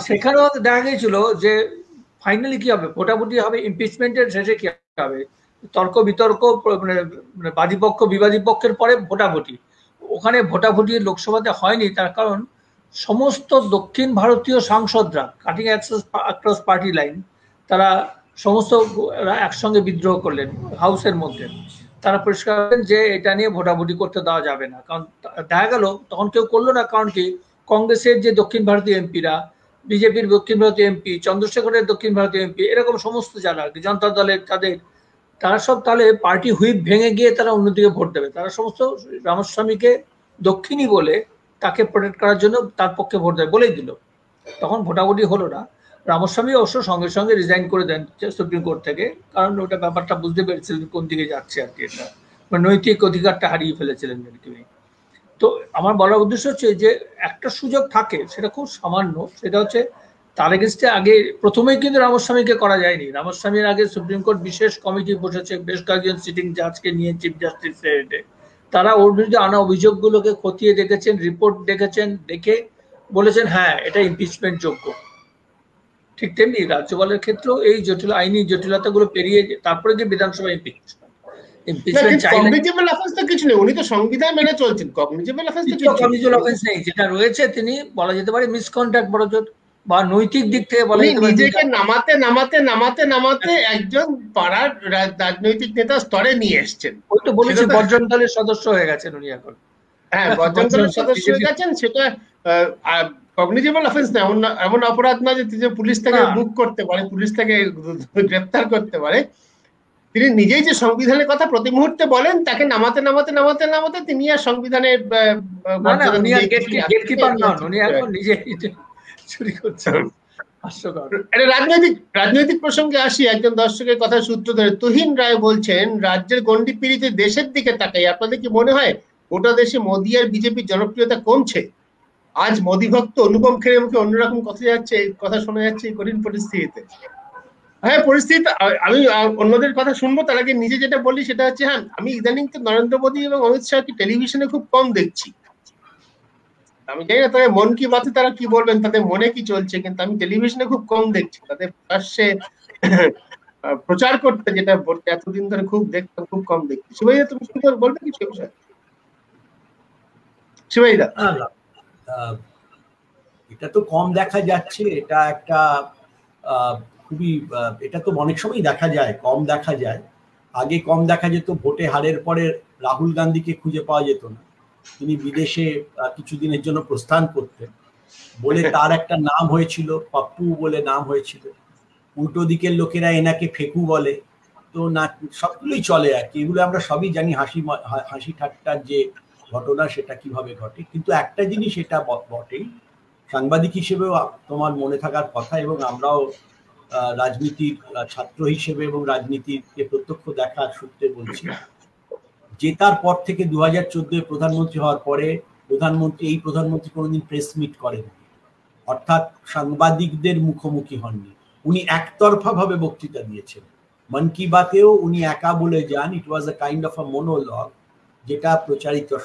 সেখানেও দেখা গিয়েছিল যে ফাইনালি কি হবে, ভোটাভুটি হবে, ইমপিচমেন্টের শেষে কি হবে, তর্ক বিতর্ক, মানে বাদী পক্ষ বিবাদী পক্ষের পরে ভোটাভুটি। ওখানে ভোটাভুটি লোকসভাতে হয়নি, তার কারণ সমস্ত দক্ষিণ ভারতীয় সাংসদরা কাটিং অ্যাক্রস পার্টি লাইন, তারা সমস্ত একসঙ্গে বিদ্রোহ করলেন হাউসের মধ্যে। তারা পরিষ্কার করেন যে এটা নিয়ে ভোটাভুটি করতে দেওয়া যাবে না, কারণ দেখা গেল তখন কেউ করলো না, কারণ কি কংগ্রেসের যে দক্ষিণ ভারতীয় এমপিরা, বিজেপির দক্ষিণ ভারতীয় এমপি, চন্দ্রশেখরের দক্ষিণ ভারতীয় এমপি, এরকম সমস্ত যারা জনতা দলের তারা সব তাহলে পার্টি হুইপ ভেঙে গিয়ে তারা অন্যদিকে ভোট দেবে। তারা সমস্ত রামস্বামীকে দক্ষিণী বলে তাকে প্রোটেক্ট করার জন্য তার পক্ষে ভোট দেয় বলেই দিল। তখন ভোটাভুটি হলো না। রামস্বামী অবশ্য সঙ্গে সঙ্গে রিজাইন করে দেন সুপ্রিম কোর্ট থেকে, কারণ ওটা ব্যাপারটা বুঝতে পেরেছিলেন কোন দিকে যাচ্ছে আর কি, এটা নৈতিক অধিকারটা হারিয়ে ফেলেছিলেন তিনি। তো আমার বলার উদ্দেশ্য হচ্ছে যে একটা সুযোগ থাকে, সেটা খুব সামান্য, সেটা হচ্ছে তার এগেন্স্টে আগে প্রথমেই কিন্তু রামস্বামীকে করা যায়নি। রামস্বামীর আগে সুপ্রিম কোর্ট বিশেষ কমিটি বসেছে, বেশ কয়েকজন সিটিং জাজকে নিয়ে, চিফ জাস্টিসের, তারা ওর বিরুদ্ধে আনা অভিযোগগুলোকে খতিয়ে দেখেছেন, রিপোর্ট দেখেছেন, দেখে বলেছেন হ্যাঁ এটা ইমপিচমেন্ট যোগ্য। ঠিক তেমনি রাজ্যপালের ক্ষেত্রেও এই আইনি জটিলতাগুলো পেরিয়ে তারপরে যে বিধানসভা ইমপিচমেন্ট যেটা রয়েছে, তিনি বলা যেতে পারে মিসকন্ডাক্ট বা নৈতিক দিক থেকে বলা যেতে পারে নিজেকে নামাতে একজন পাড়ার রাজনৈতিক নেতা স্তরে নিয়ে এসেছেন। ওই তো বলেছি বর্জন দলের সদস্য হয়ে গেছেন উনি এখন। হ্যাঁ, বর্জন দলের সদস্য হয়ে গেছেন, সেটা কগনিজেবল অফেন্স না, এমন অপরাধ না যে পুলিশ থেকে বুক করতে পারে, পুলিশ থেকে গ্রেপ্তার করতে পারে। তিনি নিজেই যে সংবিধানের কথা প্রতি মুহূর্তে বলেন, তাকে নামাতে তিনি আর সংবিধানের রাজনৈতিক প্রসঙ্গে আসি। একজন দর্শকের কথা সূত্র ধরে তুহিন রায় বলছেন, রাজ্যের গণ্ডি পেরিয়ে দেশের দিকে তাকাই, আপনাদের কি মনে হয় গোটা দেশে মোদী আর বিজেপির জনপ্রিয়তা কমছে? আজ মোদী ভক্ত অনুপম খেরের মুখে অন্যরকম কথা শোনা যাচ্ছে এই কঠিন পরিস্থিতিতে। হ্যাঁ, পরিস্থিতি, আমি অন্যদের কথা শুনবো, তার আগে নিজে যেটা বলি সেটা হচ্ছে, হ্যাঁ আমি ইদানিং তো নরেন্দ্র মোদী এবং অমিত শাহকে টেলিভিশনে খুব কম দেখছি। আমি জানি না তাদের মন কি বাতে তারা কি বলবেন, তাদের মনে কি চলছে, কিন্তু আমি টেলিভিশনে খুব কম দেখছি তাদের পাশে প্রচার করতে, যেটা এতদিন ধরে খুব দেখতাম, খুব কম দেখছি। শিবাইদা, তুমি কি বলবে কিছু বিষয়? শিবাইদা, এটা তো কম দেখা যাচ্ছে, এটা একটা খুবই, এটা তো অনেক সময় দেখা যায়, কম দেখা যায়। আগে কম দেখা যেত, ভোটে হারের পরে রাহুল গান্ধীকে খুঁজে পাওয়া যেত না, তিনি বিদেশে কিছুদিনের জন্য প্রস্থান করতেন বলে তার একটা নাম হয়েছিল, পাপ্পু বলে নাম হয়েছিল। উল্টো দিকের লোকেরা এনাকে ফেকু বলে, তো না সবগুলোই চলে আর কি। এগুলো আমরা সবই জানি, হাসি ঠাট্টার যে ঘটনা সেটা কিভাবে ঘটে। কিন্তু একটা জিনিস এটা বটেই, সাংবাদিক হিসেবেও তোমার মনে থাকার কথা, এবং আমরাও রাজনীতির ছাত্র হিসেবে এবং রাজনীতিকে প্রত্যক্ষ দেখার সূত্রে বলছি, জেতার পর থেকে 2014 প্রধানমন্ত্রী হওয়ার পরে এই প্রধানমন্ত্রী কোনোদিন প্রেস মিট করেন, অর্থাৎ সাংবাদিকদের মুখোমুখি হননি। উনি একতরফা ভাবে বক্তৃতা দিয়েছেন। মন কি বাতেও উনি একা বলে যান, ইট ওয়াজ আ কাইন্ড অফ আ মোনোলগ, যেটা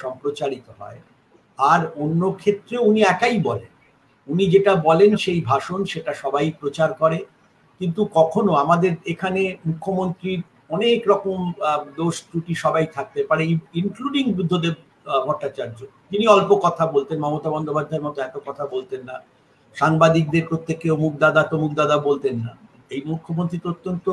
সম্প্রচারিত হয়। আর অন্য ক্ষেত্রে উনি একাই বলেন। উনি যেটা বলেন সেই ভাষণ সেটা সবাই প্রচার করে, কিন্তু কখনো আমাদের এখানে মুখ্যমন্ত্রীর অনেক রকম দোষ ত্রুটি সবাই থাকতে পারে, ইনক্লুডিং বুদ্ধদেব ভট্টাচার্য, যিনি অল্প কথা বলতেন, মমতা বন্দ্যোপাধ্যায়ের মতো এত কথা বলতেন না, সাংবাদিকদের প্রত্যেককে অমুক দাদা তমুক দাদা বলতেন না। এই মুখ্যমন্ত্রী তো অত্যন্ত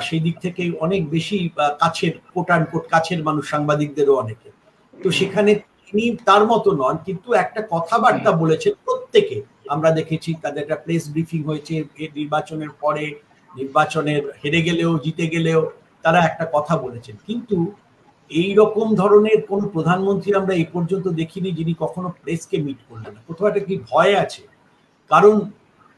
সেই দিক থেকে অনেক বেশি কাছের, কোট অ্যান্ড কোট কাছের মানুষ, সাংবাদিকদেরও অনেকে। তো সেখানে তিনি তার মতো নন, কিন্তু একটা কথাবার্তা বলেছেন প্রত্যেকে। আমরা দেখেছি তাদের একটা প্রেস ব্রিফিং হয়েছে নির্বাচনের পরে, নির্বাচনের হেরে গেলেও জিতে গেলেও তারা একটা কথা বলেছেন। কিন্তু এই রকম ধরনের কোন প্রধানমন্ত্রী আমরা এই পর্যন্ত দেখিনি যিনি কখনো প্রেসকে মিট করলেন না। কোথাও একটা কি ভয় আছে? কারণ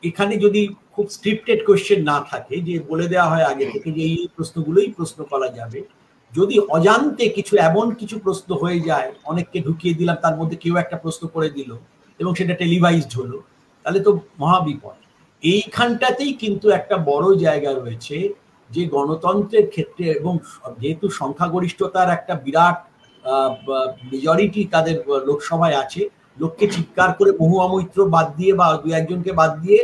এখানে যদি খুব স্ক্রিপ্টেড কোয়েশ্চেন না থাকে, যে বলে দেওয়া হয় আগে থেকে যে এই প্রশ্নগুলোই প্রশ্ন করা যাবে, যদি অজান্তে কিছু এমন কিছু প্রশ্ন হয়ে যায়, অনেককে ঢুকিয়ে দিলাম, তার মধ্যে কেউ একটা প্রশ্ন করে দিল এবং সেটা টেলিভাইজড হলো, তাহলে তো মহাবিপদ। এইখানটাতেই কিন্তু একটা বড় জায়গা রয়েছে যে গণতন্ত্রের ক্ষেত্রে, এবং যেহেতু সংখ্যাগরিষ্ঠতার একটা বিরাট মেজরিটি তাদের লোকসভায় আছে, লোককে চিৎকার করে মহুয়া মৈত্র বাদ দিয়ে বা দু একজনকে বাদ দিয়ে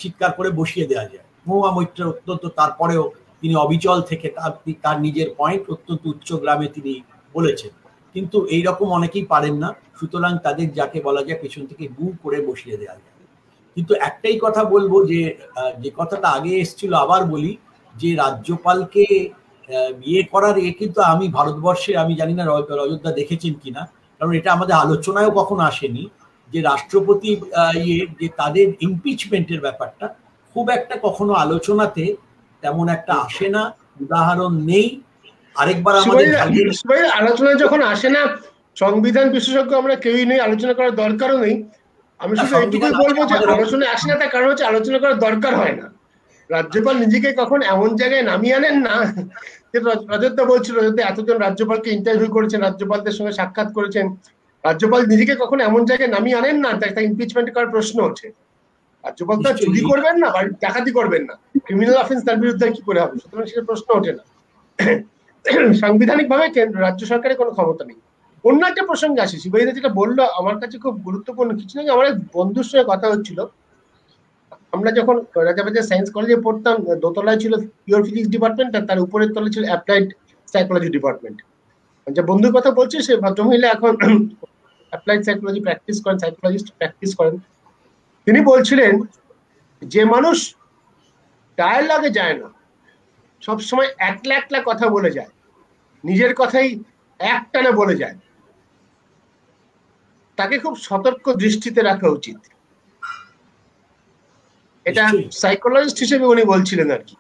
চিৎকার করে বসিয়ে দেওয়া যায়। মহুয়া মৈত্র অত্যন্ত, তারপরেও তিনি অবিচল থেকে তার নিজের পয়েন্ট অত্যন্ত উচ্চ গ্রামে তিনি বলেছেন, কিন্তু এইরকম অনেকেই পারেন না, সুতরাং তাদের যাকে বলা যায় পেছন থেকে গু করে বসিয়ে দেওয়া যায়। কিন্তু একটাই কথা বলবো, যে কথাটা আগে এসেছিল, আবার বলি, যে রাজ্যপালকে ইয়ে করার কিন্তু আমি ভারতবর্ষে, আমি জানি না রজতদা দেখেছেন কিনা, কারণ এটা আমাদের আলোচনায়ও কখনো আসেনি, যে রাষ্ট্রপতি যে তাদের ইমপিচমেন্টের ব্যাপারটা খুব একটা কখনো আলোচনাতে তেমন একটা আসে না, উদাহরণ নেই। আরেকবার আমাদের আলোচনায় যখন আসে না, সংবিধান বিশেষজ্ঞ আমরা কেউই নেই, আলোচনা করার দরকারও নেই। আমি শুধু এইটুকুই বলবো যে আলোচনায় আসে না তার কারণ হচ্ছে আলোচনা করার দরকার হয় না। রাজ্যপাল নিজেকে কখন এমন জায়গায় নামিয়ে আনেন না, রজতদা বলছিল, রজত এতজন রাজ্যপালকে ইন্টারভিউ করেছেন, রাজ্যপালদের সঙ্গে সাক্ষাৎ করেছেন, রাজ্যপাল নিজেকে কখন এমন জায়গায় নামিয়ে আনেন না তাই ইমপিচমেন্ট করার প্রশ্ন ওঠে। রাজ্যপাল তো চুরি করবেন না বা ডাকাতি করবেন না, ক্রিমিনাল অফেন্স তার বিরুদ্ধে কি করে হবে, সুতরাং সেটা প্রশ্ন ওঠে না। সাংবিধানিক ভাবে রাজ্য সরকারের কোনো ক্ষমতা নেই। অন্য একটা প্রসঙ্গে আসি, শিবাইদা যেটা বললো আমার কাছে খুব গুরুত্বপূর্ণ। কিছু না, আমার বন্ধুর সঙ্গে কথা হচ্ছিল, আমরা যখন রাজাবাজার সায়েন্স কলেজে পড়তাম, দোতলায় ছিল পিওর ফিজিক্স ডিপার্টমেন্ট আর তার উপরের তলায় ছিল অ্যাপ্লাইড সাইকোলজি ডিপার্টমেন্ট। যে বন্ধুর কথা বলছি সে ভদ্রমহিলা এখন অ্যাপ্লাইড সাইকোলজি প্র্যাকটিস করেন, সাইকোলজিস্ট প্র্যাকটিস করেন। তিনি বলছিলেন যে মানুষ ডায়ালগে যায় না, সবসময় একলা একলা কথা বলে যায়, নিজের কথাই একটানা বলে যায়, তাকে খুব সতর্ক দৃষ্টিতে রাখা উচিত। এটা সাইকোলজিস্ট হিসেবে উনি বলছিলেন আর কি।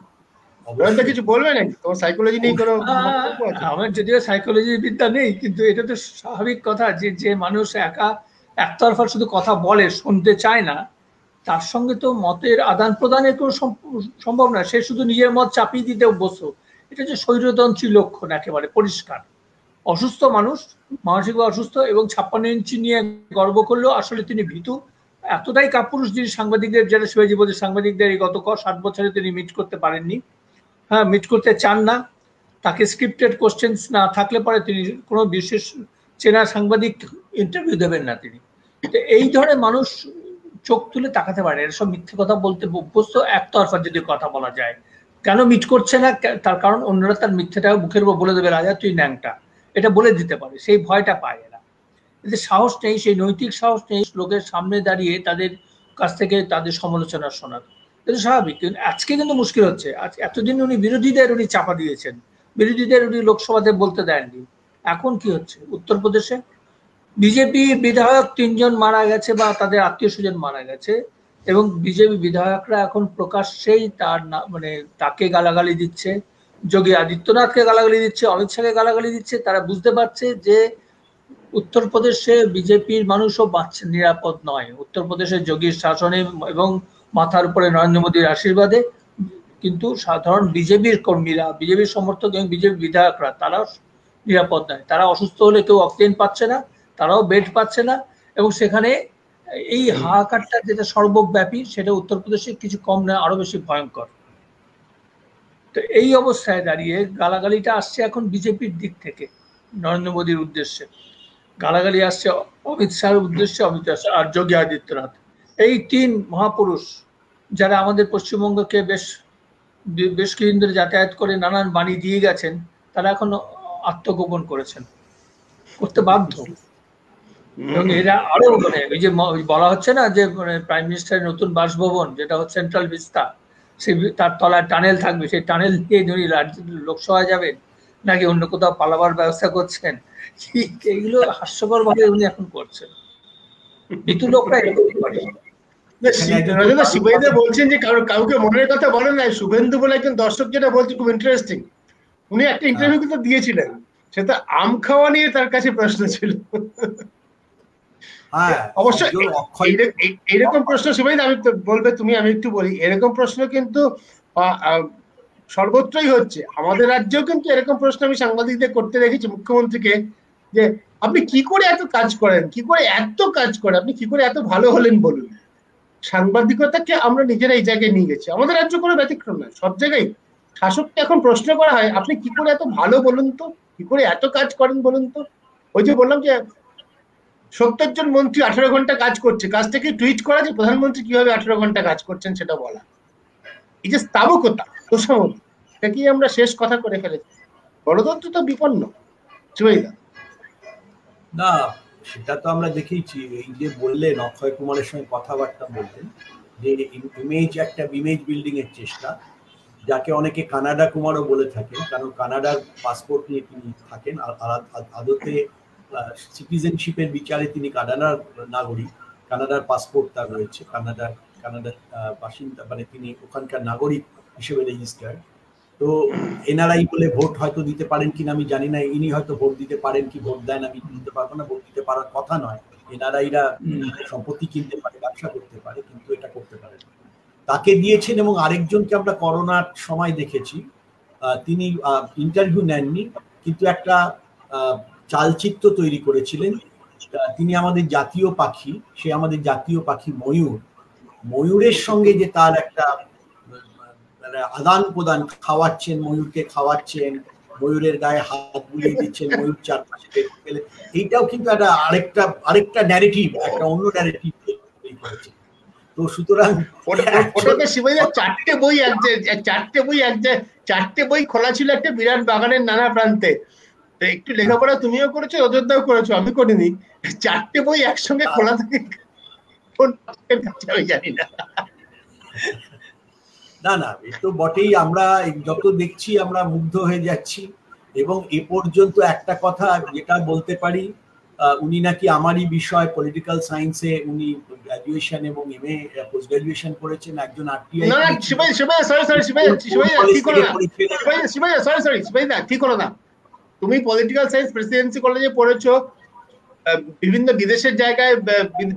কিছু বলবে নাকি? তোমার সাইকোলজি নিয়ে কোনো? আমার যদিও সাইকোলজি বিদ্যা নেই, কিন্তু এটা তো স্বাভাবিক কথা যে যে মানুষ একতরফা শুধু কথা বলে, শুনতে চায় না, তার সঙ্গে তো মতের আদান প্রদানের কোনো সম্ভব না। সে শুধু নিজের মত চাপিয়ে দিতে অভ্যস্ত। এটা যে স্বৈরতন্ত্রী লক্ষণ, একেবারে পরিষ্কার। অসুস্থ মানুষ, মানসিকভাবে অসুস্থ, এবং 56 ইঞ্চি নিয়ে গর্ব করলেও আসলে তিনি ভীতু। এতটাই কাপুরুষ যিনি সাংবাদিকদের, যেটা শিবাজি বলছে, সাংবাদিকদের এই গত 60 বছরে তিনি মিট করতে পারেননি, হ্যাঁ মিট করতে চান না। তাকে স্ক্রিপ্টেড কোশ্চেন্স না থাকলে পরে তিনি কোনো বিশেষ চেনা সাংবাদিক ইন্টারভিউ দেবেন না তিনি। তো এই ধরনের মানুষ চোখ তুলে তাকাতে পারে, এরা সব মিথ্যে কথা বলতে অভ্যস্ত, একতরফা যদি কথা বলা যায়। কেন মিট করছে না? তার কারণ অন্যরা তার মিথ্যেটাও মুখের উপর বলে দেবে, রাজা তুই ন্যাংটা, এটা বলে দিতে পারে, সেই ভয়টা পায় এরা। এদের সাহস নেই, সেই নৈতিক সাহস নেই লোকের সামনে দাঁড়িয়ে তাদের কাছ থেকে তাদের সমালোচনা শোনার। এটা স্বাভাবিক। কিন্তু আজকে কিন্তু মুশকিল হচ্ছে, এতদিন উনি বিরোধীদের চাপা দিয়েছেন, বিরোধীদের উনি লোকসভাতে বলতে দেননি। এখন কি হচ্ছে? উত্তরপ্রদেশে বিজেপি বিধায়ক 3 জন মারা গেছে বা তাদের আত্মীয় স্বজন মারা গেছে, এবং বিজেপি বিধায়করা এখন প্রকাশ্যেই তার মানে তাকে গালাগালি দিচ্ছে, যোগী আদিত্যনাথকে গালাগালি দিচ্ছে, অমিত শাহকে গালাগালি দিচ্ছে। তারা বুঝতে পারছে যে উত্তরপ্রদেশে বিজেপির মানুষও বাঁচছে, নিরাপদ নয়। উত্তরপ্রদেশে যোগীর শাসনে এবং মাথার উপরে নরেন্দ্র মোদীর আশীর্বাদে কিন্তু সাধারণ বিজেপির কর্মীরা, বিজেপির সমর্থক এবং বিজেপি বিধায়করা তারাও নিরাপদ নয়। তারা অসুস্থ হলে কেউ অক্সিজেন পাচ্ছে না, তারাও বেড পাচ্ছে না, এবং সেখানে এই হাহাকারটা যেটা সর্বব্যাপী, সেটা উত্তরপ্রদেশে কিছু কম নয়, আরো বেশি ভয়ঙ্কর। তো এই অবস্থায় দাঁড়িয়ে গালাগালিটা আসছে এখন বিজেপির দিক থেকে নরেন্দ্র মোদীর উদ্দেশ্যে, গালাগালি আসছে অমিত শাহের উদ্দেশ্যে, অমিত শাহ আর যোগী আদিত্যনাথ। এই তিন মহাপুরুষ যারা আমাদের পশ্চিমবঙ্গকে বেশ কিছুদিন ধরে যাতায়াত করে নানান বাণী দিয়ে গেছেন, তারা এখন আত্মগোপন করেছেন, করতে বাধ্য। এবং এরা আরো মানে ওই যে বলা হচ্ছে না যে প্রাইম মিনিস্টারের নতুন বাসভবন যেটা হচ্ছে সেন্ট্রাল ভিস্তা, সেই তার তলায় টানেল থাকবে, সেই টানেল দিয়ে উনি লোকসভায় যাবেন নাকি অন্য কোথাও পালাবার ব্যবস্থা করছেন, এইগুলো হাস্যকর ভাবে উনি এখন করছেন। কিন্তু লোকরা এরকম করে। শিবাইদা বলছেন যে কাউকে মনের কথা বলেন না। শুভেন্দু বলে একজন দর্শক যেটা বলছে খুব ইন্টারেস্টিং, উনি একটা ইন্টারভিউ কিন্তু দিয়েছিলেন, সেটা আম খাওয়া নিয়ে তার কাছে প্রশ্ন ছিল। অবশ্য এরকম প্রশ্ন শিবাইদা আমি বলবে তুমি, আমি একটু বলি, এরকম প্রশ্ন কিন্তু সর্বত্রই হচ্ছে। আমাদের রাজ্যেও কিন্তু এরকম প্রশ্ন আমি সাংবাদিকদের করতে দেখেছি মুখ্যমন্ত্রীকে, যে আপনি কি করে এত কাজ করেন, কি করে এত কাজ করেন, আপনি কি করে এত ভালো হলেন বলুন। সাংবাদিকতাকে আমরা নিজেরা এই জায়গায় নিয়ে গেছি, আমাদের রাজ্য কোনো ব্যতিক্রম নয়। সব জায়গায় শাসককে এখন প্রশ্ন করা হয় আপনি কি করে এত ভালো বলুন তো, কি করে এত কাজ করেন বলুন তো। ওই যে বললাম যে 70 জন মন্ত্রী 18 ঘন্টা কাজ করছে, কাজটাকে টুইট করা যে প্রধানমন্ত্রী কিভাবে 18 ঘন্টা কাজ করছেন সেটা বলা। এই যে স্থাবকতা, তোষামতি, এটা কি আমরা শেষ কথা করে ফেলেছি? গণতন্ত্র তো বিপন্ন। না, সেটা তো আমরা দেখেইছি। এই যে বললেন অক্ষয় কুমারের সঙ্গে কথাবার্তা বললেন যে একটা ইমেজ বিল্ডিং এর চেষ্টা, যাকে অনেকে কানাডা কুমারও বলে থাকেন, কারণ কানাডার পাসপোর্ট নিয়ে তিনি থাকেন। আদতে সিটিজেনশিপের বিচারে তিনি কানাডার নাগরিক, কানাডার পাসপোর্ট তার রয়েছে, কানাডার বাসিন্দা, মানে তিনি ওখানকার নাগরিক হিসেবে রেজিস্টার্ড। তো এনআরআই বলে ভোট হয়তো দিতে পারেন কিনা আমি জানি না, ইনি হয়তো ভোট দিতে পারেন কি ভোট দেন আমি বলতে পারবো না, ভোট দিতে পারার কথা নয়। এনআরআইরা সম্পত্তি কিনতে পারে, ব্যবসা করতে পারে, কিন্তু এটা করতে পারে না। তাকে দিয়েছেন। এবং আরেকজনকে আমরা করোনার সময় দেখেছি, তিনি ইন্টারভিউ নেননি, কিন্তু একটা চালচিত্র তৈরি করেছিলেন। তিনি আমাদের জাতীয় পাখি, সে আমাদের জাতীয় পাখি ময়ূর, ময়ূরের সঙ্গে যে তার একটা আদান প্রদান, খাওয়াচ্ছেন ময়ূরকে, খাওয়াচ্ছেন, ময়ূরের গায়ে হাত বুলিয়ে দিচ্ছেন, ময়ূর চারপাশে ফেলে, এইটাও কিন্তু একটা আরেকটা ন্যারেটিভ, একটা অন্য ন্যারেটিভ তৈরি করেছে। তো সুতরাং চারটে বই খোলা ছিল একটা বিরাট বাগানের নানা প্রান্তে। একটু লেখাপড়া তুমিও করেছো, অযোধ্যাও করেছো, আমি করিনি। 4টে বই একসঙ্গে খোলা থাকে, আমি জানি না। না না, এ তো বটেই। আমরা যত দেখছি আমরা মুগ্ধ হয়ে যাচ্ছি। এবং এ পর্যন্ত একটা কথা যেটা বলতে পারি, উনি নাকি আমারই বিষয় পলিটিক্যাল সায়েন্সে উনি গ্র্যাজুয়েশন এবং এমএ পোস্ট গ্র্যাজুয়েশন করেছেন। একজন আরটিআই ঠিক হলো না, তুমি পলিটিক্যাল সায়েন্স প্রেসিডেন্সি কলেজে পড়েছো, বিভিন্ন বিদেশের জায়গায়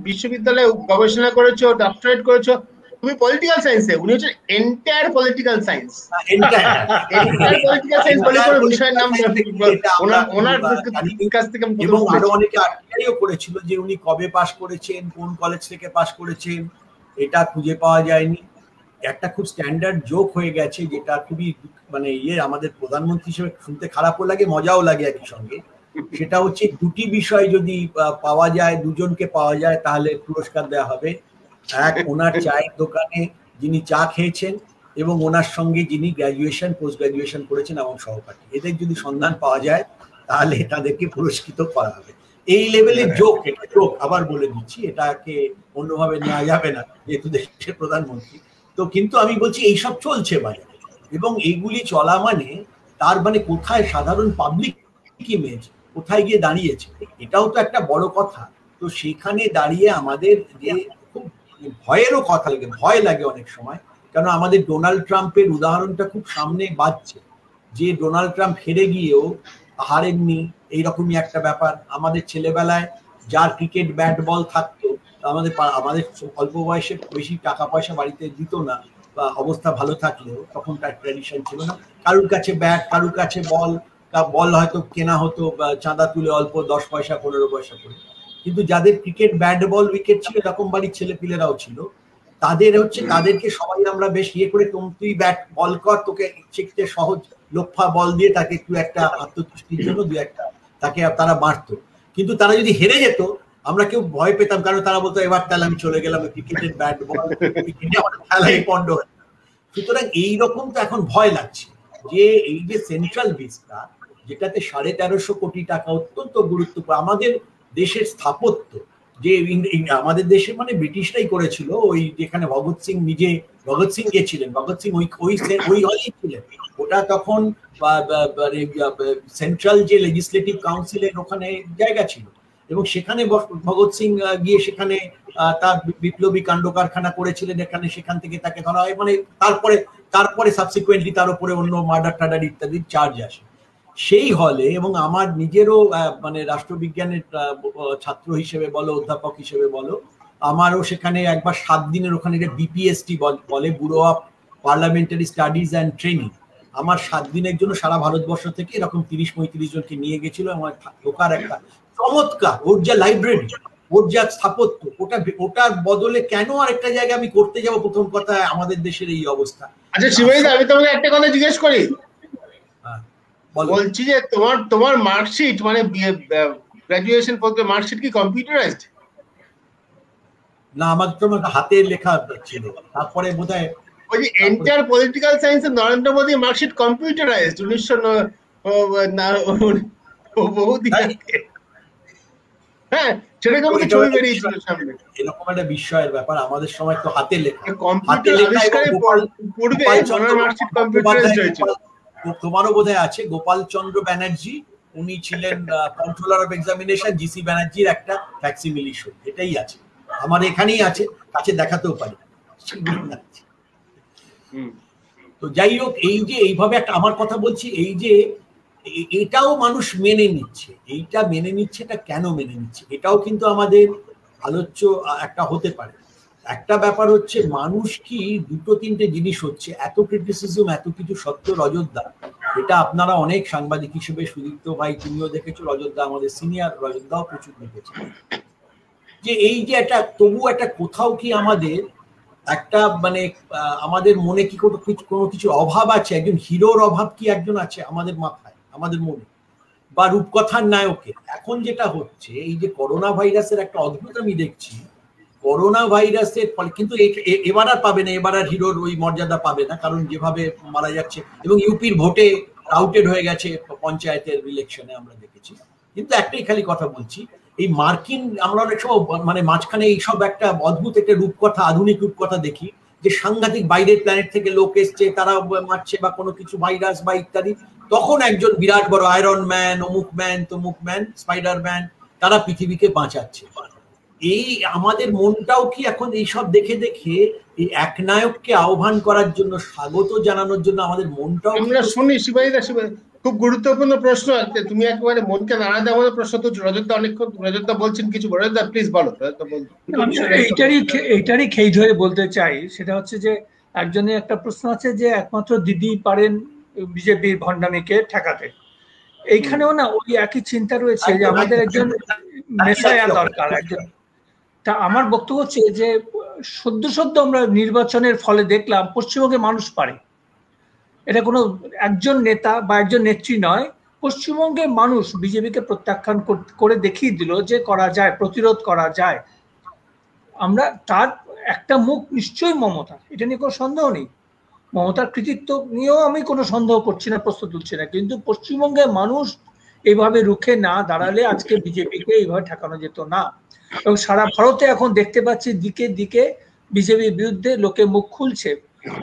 বিশ্ববিদ্যালয়ে গবেষণা করেছো, ডক্টরেট করেছো, তুমি পলিটিক্যাল সায়েন্সে, উনি হচ্ছে এন্টায়ার পলিটিক্যাল সায়েন্স। বিষয়ের নাম ওনার কাছ থেকে। এবং আরো অনেকে আর্টিআইও করেছিল যে উনি কবে পাস করেছেন, কোন কলেজ থেকে পাস করেছেন, এটা খুঁজে পাওয়া যায়নি। একটা খুব স্ট্যান্ডার্ড জোক হয়ে গেছে, যেটা খুবই মানে আমাদের প্রধানমন্ত্রী হিসেবে শুনতে খারাপও লাগে, মজাও লাগে একই সঙ্গে। সেটা হচ্ছে দুটি বিষয় যদি পাওয়া যায়, দুজনকে পাওয়া যায়, তাহলে পুরস্কার দেওয়া হবে। এক, ওনার চায়ের দোকানে যিনি চা খেয়েছেন, এবং ওনার সঙ্গে যিনি গ্র্যাজুয়েশন পোস্ট গ্র্যাজুয়েশন করেছেন এবং সহপাঠী, এদের যদি সন্ধান পাওয়া যায় তাহলে তাদেরকে পুরস্কৃত করা হবে। এই লেভেলের জোক, এটা জোক আবার বলে দিচ্ছি, এটাকে অন্যভাবে নেওয়া যাবে না যেহেতু দেশের প্রধানমন্ত্রী। তো কিন্তু আমি বলছি এইসব চলছে বাজারে, এবং এইগুলি চলা মানে তার মানে কোথায় সাধারণ পাবলিক ইমেজ কোথায় গিয়ে দাঁড়িয়েছে, এটাও তো একটা বড় কথা। তো সেখানে দাঁড়িয়ে আমাদের যে খুব ভয়েরও কথা লাগে, ভয় লাগে অনেক সময়, কারণ আমাদের ডোনাল্ড ট্রাম্পের উদাহরণটা খুব সামনে বাজছে, যে ডোনাল্ড ট্রাম্প হেরে গিয়েও হারেননি, এইরকমই একটা ব্যাপার। আমাদের ছেলেবেলায় যার ক্রিকেট ব্যাট বল থাকতো, আমাদের অল্প বয়সে বেশি টাকা পয়সা বাড়িতে দিত না, বা অবস্থা ভালো থাকলেও তখন তার ট্র্যাডিশন ছিল না, কারুর কাছে ব্যাট, কারুর কাছে বল হয়তো কেনা হতো চাঁদা তুলে অল্প 10 পয়সা 15 পয়সা করে। কিন্তু যাদের ক্রিকেট ব্যাট বল উইকেট ছিল, এরকম বাড়ির ছেলেপিলেরাও ছিল, তাদেরকে সবাই আমরা বেশ করে, তুই ব্যাট বল কর, তোকে শিখতে সহজ, লোফা বল দিয়ে তাকে একটু একটা আত্মতুষ্টির জন্য দু একটা তাকে তারা মারতো। কিন্তু তারা যদি হেরে যেত আমরা কেউ ভয় পেতাম, কারণ তারা বলতো এবার তাহলে আমি চলে গেলাম ক্রিকেটের ব্যাট বল, খেলাই পণ্ড হয়। সুতরাং এইরকম তো এখন ভয় লাগছে যে এই যে সেন্ট্রাল ভিস্তা, যেটাতে 1350 কোটি টাকা অত্যন্ত গুরুত্বপূর্ণ, আমাদের দেশের স্থাপত্য, যে আমাদের দেশে মানে ব্রিটিশরাই করেছিল, ওই যেখানে ভগৎ সিং গেছিলেন, ভগৎ সিং ওই হলেই ছিলেন, ওটা তখন সেন্ট্রাল যে লেজিসলেটিভ কাউন্সিলের ওখানে জায়গা ছিল, এবং সেখানে ভগৎ সিং গিয়ে সেখানে তার বিপ্লবী কাণ্ড কারখানা করেছিলেন এখানে, সেখান থেকে তাকে ধরা হয়, মানে তারপরে সাবসিকুয়েন্টলি তার উপরে অন্য মার্ডার টার্ডার ইত্যাদির চার্জ আসে সেই হলে। এবং আমার নিজেরও মানে রাষ্ট্রবিজ্ঞানের ছাত্র হিসেবে বলো, অধ্যাপক হিসেবে বলো, আমারও সেখানে একবার 7 দিনের ওখানে বিপিএসটি বলে, bureau of parliamentary studies and training, আমার 7 দিনের জন্য সারা ভারতবর্ষ থেকে এরকম 30-35 জনকে নিয়ে গেছিল। আমার ঢোকার একটা চমৎকার, ওর যা লাইব্রেরি, ওর যা স্থাপত্য, ওটার বদলে কেন আরেকটা জায়গায় আমি করতে যাব? প্রথম কথা আমাদের দেশের এই অবস্থা। আচ্ছা শিবাইদা, আমি তোমাকে একটা কথা জিজ্ঞেস করি, বলছি যে তোমার মার্কশিট মানে গ্রাজুয়েশন পর্যন্ত মার্কশিট কি কম্পিউটারাইজড? না, আমার তো হাতে লেখা ছিল, তারপরে বোধহয় ওই যে enter political science Narendra Modi marksheet computerised 1900 বহুদিন আগে। হ্যাঁ, সেরকম একটা ছবি বেরিয়েছিল সামনে। এরকম একটা বিস্ময়ের ব্যাপার, আমাদের সময় তো হাতে লেখা, কম্পিউটার আবিষ্কারের পূর্বে মার্কশিট কম্পিউটারাইজড হয়েছিল। তোমারও বোধহয় আছে, গোপাল চন্দ্র ব্যানার্জি, উনি ছিলেন কন্ট্রোলার অফ এক্সামিনেশন, জিসি ব্যানার্জির একটা ফ্যাক্সিমিলি শো, এটাই আছে আমার এখানেই আছে, কাছে দেখাতেও পারি। তো যাই হোক, এই যে এইভাবে একটা আমার কথা বলছি, এই যে এটাও মানুষ মেনে নিচ্ছে, এইটা মেনে নিচ্ছে, এটা কেন মেনে নিচ্ছে, এটাও কিন্তু আমাদের আলোচ্য একটা হতে পারে। একটা ব্যাপার হচ্ছে, মানুষ কি 2-3টে জিনিস হচ্ছে, এত ক্রিটিসিজম, এত কিছু সত্য, রজতদা, এটা আপনারা অনেক সাংবাদিক হিসেবে, সুদীপ্ত ভাই তুমিও দেখেছো, রজতদা আমাদের সিনিয়র, রজতদাও প্রচুর দেখেছে, যে এই যে একটা তবু একটা কোথাও কি আমাদের একটা মানে আমাদের মনে কি কোনো কিছু অভাব আছে, একজন হিরোর অভাব কি একজন আছে আমাদের মাথায়, আমাদের মনে, বা রূপকথার নায়কের। এখন যেটা হচ্ছে, এই যে করোনা ভাইরাসের একটা অদ্ভুত আমি দেখছি, করোনা ভাইরাসের ফলে কিন্তু এবার আর পাবে না, এবার আর হিরোর ওই মর্যাদা পাবে না, কারণ যেভাবে মারা যাচ্ছে, এবং ইউপির ভোটে আউটেড হয়ে গেছে পঞ্চায়েতের ইলেকশনে আমরা দেখেছি। কিন্তু একটাই খালি কথা বলছি, এই মার্কিন, আমরা অনেক সময় মানে মাঝখানে এইসব একটা অদ্ভুত একটা রূপকথা, আধুনিক রূপকথা দেখি, যে সাংঘাতিক বাইরের প্ল্যানেট থেকে লোক এসছে, তারা মারছে বা কোনো কিছু ভাইরাস বা ইত্যাদি, তখন একজন বিরাট বড় আয়রন ম্যান, অমুক ম্যান, তমুক ম্যান, স্পাইডার ম্যান, তারা পৃথিবীকে বাঁচাচ্ছে। এই আমাদের মনটাও কি এখন এইসব দেখে দেখে এই একনায়ককে আহ্বান করার জন্য, স্বাগত জানানোর জন্য আমাদের মনটাও, আমরা শুনি শিবাইদা, খুব গুরুত্বপূর্ণ প্রশ্ন আছে, তুমি একেবারে মনকে নাড়া দেওয়ার প্রশ্ন তো রজতদা অনেকক্ষণ, রজতদা বলছেন কিছু, রজতদা প্লিজ বলো। এইটারই খেই ধরে বলতে চাই, সেটা হচ্ছে যে একজনের একটা প্রশ্ন আছে যে একমাত্র দিদি পারেন বিজেপির ভণ্ডামিকে ঠেকাতে। এইখানেও না ওই একই চিন্তা রয়েছে যে আমাদের একজন মেসায়া দরকার, একজন। তা আমার বক্তব্য হচ্ছে যে সদ্য আমরা নির্বাচনের ফলে দেখলাম পশ্চিমবঙ্গে মানুষ পারে, এটা কোনো একজন নেতা বা একজন নেত্রী নয়, পশ্চিমবঙ্গের মানুষ বিজেপিকে প্রত্যাখ্যান করে দেখিয়ে দিল যে করা যায়, প্রতিরোধ করা যায়। আমরা তার একটা মুখ নিশ্চয়ই মমতা, এটা নিয়ে কোনো সন্দেহ নেই, মমতার কৃতিত্ব নিয়েও আমি কোনো সন্দেহ করছি না, প্রশ্ন তুলছি না, কিন্তু পশ্চিমবঙ্গের মানুষ এইভাবে রুখে না দাঁড়ালে আজকে বিজেপিকে এইভাবে ঠেকানো যেত না। এবং সারা ভারতে এখন দেখতে পাচ্ছি দিকে দিকে বিজেপির বিরুদ্ধে লোকে মুখ খুলছে,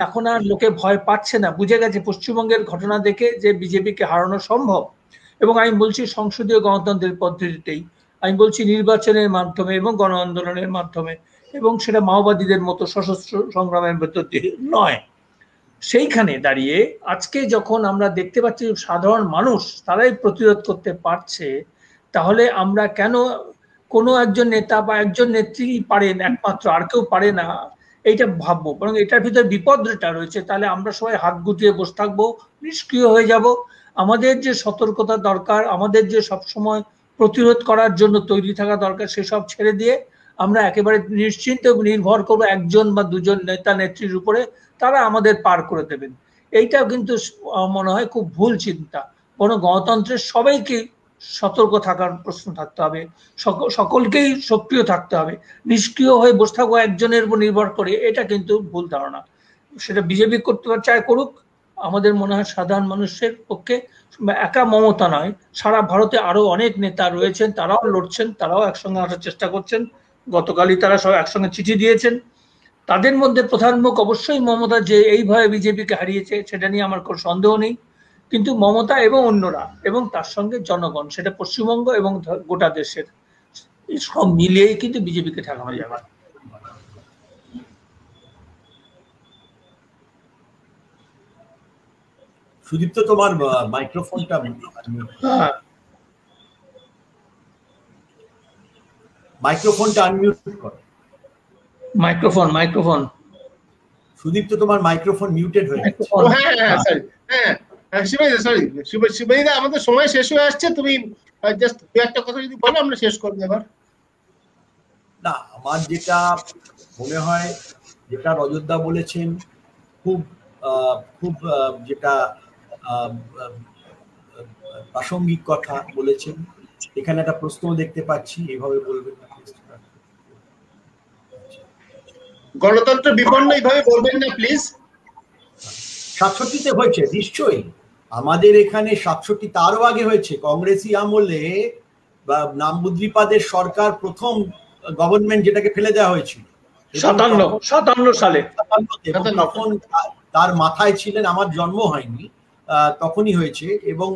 এখন আর লোকে ভয় পাচ্ছে না, বুঝে গেছে পশ্চিমবঙ্গের ঘটনা দেখে যে বিজেপিকে হারানো সম্ভব। এবং আমি বলছি সংসদীয় গণতন্ত্রের পদ্ধতিতেই, আমি বলছি নির্বাচনের মাধ্যমে এবং গণ আন্দোলনের মাধ্যমে, এবং সেটা মাওবাদীদের মতো সশস্ত্র সংগ্রামের ভেতর দিয়ে নয়। সেইখানে দাঁড়িয়ে আজকে যখন আমরা দেখতে পাচ্ছি সাধারণ মানুষ তারাই প্রতিরোধ করতে পারছে, তাহলে আমরা কেন কোনো একজন নেতা বা একজন নেত্রী পারেন একমাত্র, আর কেউ পারে না, এইটা ভাববো? বরং এটার ভিতরে বিপদটা রয়েছে, তাহলে আমরা সবাই হাত গুটিয়ে বসে থাকবো, নিষ্ক্রিয় হয়ে যাব। আমাদের যে সতর্কতা দরকার, আমাদের যে সবসময় প্রতিরোধ করার জন্য তৈরি থাকা দরকার, সেসব ছেড়ে দিয়ে আমরা একেবারে নিশ্চিন্ত নির্ভর করবো একজন বা দুজন নেতা নেত্রীর উপরে, তারা আমাদের পার করে দেবেন। এইটা কিন্তু মনে হয় খুব ভুল চিন্তা। কোনো গণতন্ত্রের সবাইকে সতর্ক থাকার প্রশ্ন থাকতে হবে, সকলকেই সক্রিয় থাকতে হবে। নিষ্ক্রিয় হয়ে বসে থাকবো একজনের উপর নির্ভর করে, এটা কিন্তু ভুল ধারণা। সেটা বিজেপি করতে চায় করুক, আমাদের মনে হয় সাধারণ মানুষের পক্ষে একা মমতা নয়, সারা ভারতে আরো অনেক নেতা রয়েছেন, তারাও লড়ছেন, তারাও একসঙ্গে আসার চেষ্টা করছেন। গতকালই তারা সব একসঙ্গে চিঠি দিয়েছেন। তাদের মধ্যে প্রধান মুখ অবশ্যই মমতা, যে এইভাবে বিজেপিকে হারিয়েছে সেটা নিয়ে আমার কোনো সন্দেহ নেই। কিন্তু মমতা এবং অন্যরা এবং তার সঙ্গে জনগণ, সেটা পশ্চিমবঙ্গ এবং গোটা দেশের, সব মিলিয়েই কিন্তু বিজেপিকে ঠেকানো যাবে। সুদীপ্ত, তোমার মাইক্রোফোনটা আনমিউট করো। মাইক্রোফোন সুদীপ্ত, তোমার মাইক্রোফোন মিউটেড হয়ে গেছে। শিবাইদা, আমাদের সময় শেষ হয়ে আসছে, তুমি জাস্ট একটা কথা যদি বলো আমরা শেষ করবো এবার। না, আমার যেটা মনে হয়, যেটা রজতদা বলেছেন, খুব খুব যেটা প্রাসঙ্গিক কথা বলেছেন। এখানে একটা প্রশ্ন দেখতে পাচ্ছি, এইভাবে বলবেন না, গণতন্ত্র বিপন্ন এইভাবে বলবেন না প্লিজ। 67-তে হয়েছে নিশ্চয়ই, আমাদের এখানে 67 তারও আগে হয়েছে। কংগ্রেসি আমলে নামবুদ্রিপাদের সরকার প্রথম গভর্নমেন্ট যেটাকে ফেলে দেওয়া হয়েছিল 57 সালে। তখন তার মাথায় ছিলেন, আমার জন্ম হয়নি তখনই হয়েছে, এবং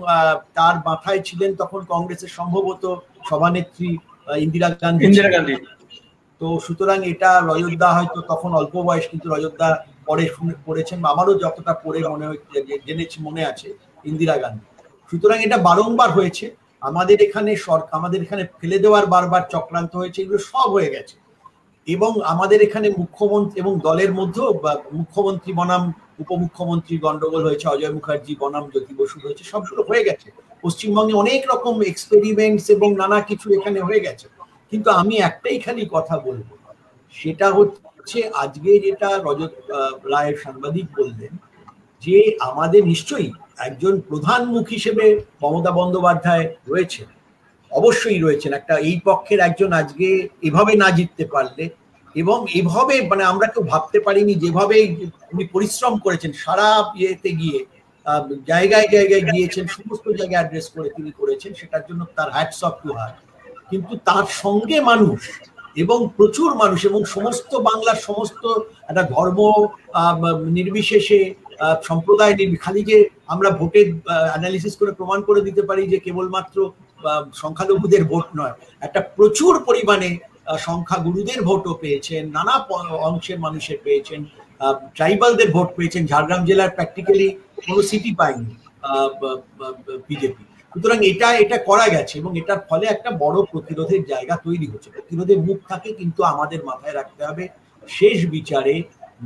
তার মাথায় ছিলেন তখন কংগ্রেসের সম্ভবত সভানেত্রী ইন্দিরা গান্ধী। তো সুতরাং এটা রজতদা হয়তো তখন অল্প বয়স, কিন্তু রজতদা পরে পড়েছেন, আমারও যতটা পড়ে মনে হচ্ছে, জেনেছি, মনে আছে ইন্দিরা গান্ধী। সুতরাং এটা বারংবার হয়েছে আমাদের এখানে, আমাদের এখানে ফেলে দেওয়ার বারবার চক্রান্ত হয়েছে, এগুলো সব হয়ে গেছে। এবং আমাদের এখানে মুখ্যমন্ত্রী এবং দলের মধ্যেও মুখ্যমন্ত্রী বনাম উপমুখ্যমন্ত্রী গন্ডগোল হয়েছে, অজয় মুখার্জি বনাম জ্যোতি বসু হয়েছে, সবগুলো হয়ে গেছে। পশ্চিমবঙ্গে অনেক রকম এক্সপেরিমেন্টস এবং নানা কিছু এখানে হয়ে গেছে। কিন্তু আমি একটাই খালি কথা বলবো, সেটা হচ্ছে আজকে যেটা রজত রায়ের সাংবাদিক বললেন, যে আমাদের নিশ্চয়ই একজন প্রধান মুখ হিসেবে মমতা বন্দ্যোপাধ্যায় রয়েছেন, অবশ্যই রয়েছেন, একটা এই পক্ষের একজন। আজকে এভাবে না জিততে পারলে, এবং এভাবে মানে আমরা কেউ ভাবতে পারিনি যেভাবে উনি পরিশ্রম করেছেন, সারা ইয়েতে গিয়ে জায়গায় জায়গায় গিয়েছেন, সমস্ত জায়গায় অ্যাড্রেস করে তিনি করেছেন, সেটার জন্য তার হ্যাটস অফ টু হার। কিন্তু তার সঙ্গে মানুষ, এবং প্রচুর মানুষ, এবং সমস্ত বাংলার সমস্ত একটা ধর্ম নির্বিশেষে, সম্প্রদায় খালি যে আমরা ভোটের অ্যানালিসিস করে প্রমাণ করে দিতে পারি যে কেবলমাত্র সংখ্যালঘুদের ভোট নয়, একটা প্রচুর পরিমাণে সংখ্যাগুরুদের ভোটও পেয়েছেন, নানা অংশের মানুষের পেয়েছেন, ট্রাইবালদের ভোট পেয়েছেন। ঝাড়গ্রাম জেলার প্র্যাকটিক্যালি কোনো সিটি পায়নি বিজেপি। সুতরাং এটা করা গেছে, এবং এটার ফলে একটা বড় প্রতিরোধের জায়গা তৈরি হচ্ছে। প্রতিরোধের মুখ থাকে, কিন্তু আমাদের মাথায় রাখতে হবে শেষ বিচারে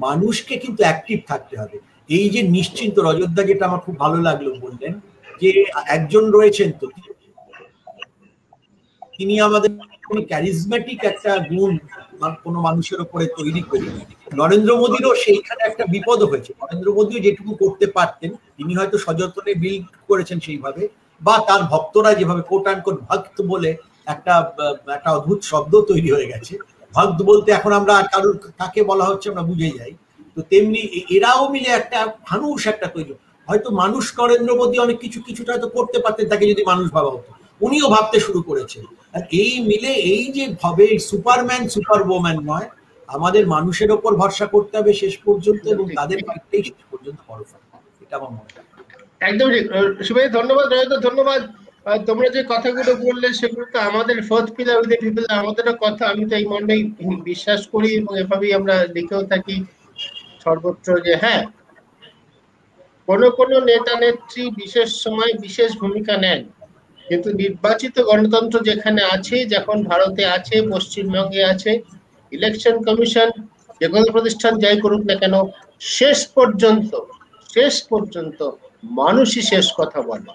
মানুষকে কিন্তু অ্যাক্টিভ থাকতে হবে। এই যে নিশ্চিন্ত, রজতদা যেটা আমার খুব ভালো লাগলো বললেন, যে একজন রয়েছেন, তো তিনি আমাদের ক্যারিজমেটিক একটা গুণ কোনো মানুষের উপরে তৈরি করি। নরেন্দ্র মোদীরও সেইখানে একটা বিপদ হয়েছে। নরেন্দ্র মোদীও যেটুকু করতে পারতেন, তিনি হয়তো সযত্নে বিল্ড করেছেন সেইভাবে, বা তার ভক্তরা যেভাবে কোট অ্যান্ড কোট ভক্ত বলে একটা অদ্ভুত শব্দ তৈরি হয়ে গেছে। ভক্ত বলতে এখন আমরা কারুর কাকে বলা হচ্ছে আমরা বুঝে যাই। তো তেমনি এরাও মিলে একটা মানুষ একটা তৈরি, হয়তো মানুষ নরেন্দ্র মোদী অনেক কিছুটা হয়তো করতে পারতেন, তাকে যদি মানুষ ভাবা হতো, উনিও ভাবতে শুরু করেছেন। আর এই মিলে এই যে ভাবে সুপারম্যান সুপার ওম্যান নয়, আমাদের মানুষের ওপর ভরসা করতে হবে শেষ পর্যন্ত, এবং তাদের শেষ পর্যন্ত ভরসা, এটা আমার মনে হয়। একদম ঠিক। শিবাই, ধন্যবাদ। ধন্যবাদ। তোমরা যে কথাগুলো বললে সেগুলো তো আমাদের fourth pillar with the people, আমাদেরও কথা। আমি তো এই মর্মেই বিশ্বাস করি, এবং এভাবেই আমরা লিখেও থাকি সর্বত্র, যে হ্যাঁ, কোন নেতা নেত্রী বিশেষ সময় বিশেষ ভূমিকা নেন, কিন্তু নির্বাচিত গণতন্ত্র যেখানে আছে, যখন ভারতে আছে, পশ্চিমবঙ্গে আছে, ইলেকশন কমিশন যে কোনো প্রতিষ্ঠান যাই করুক না কেন, শেষ পর্যন্ত মানুষই শেষ কথা বলে।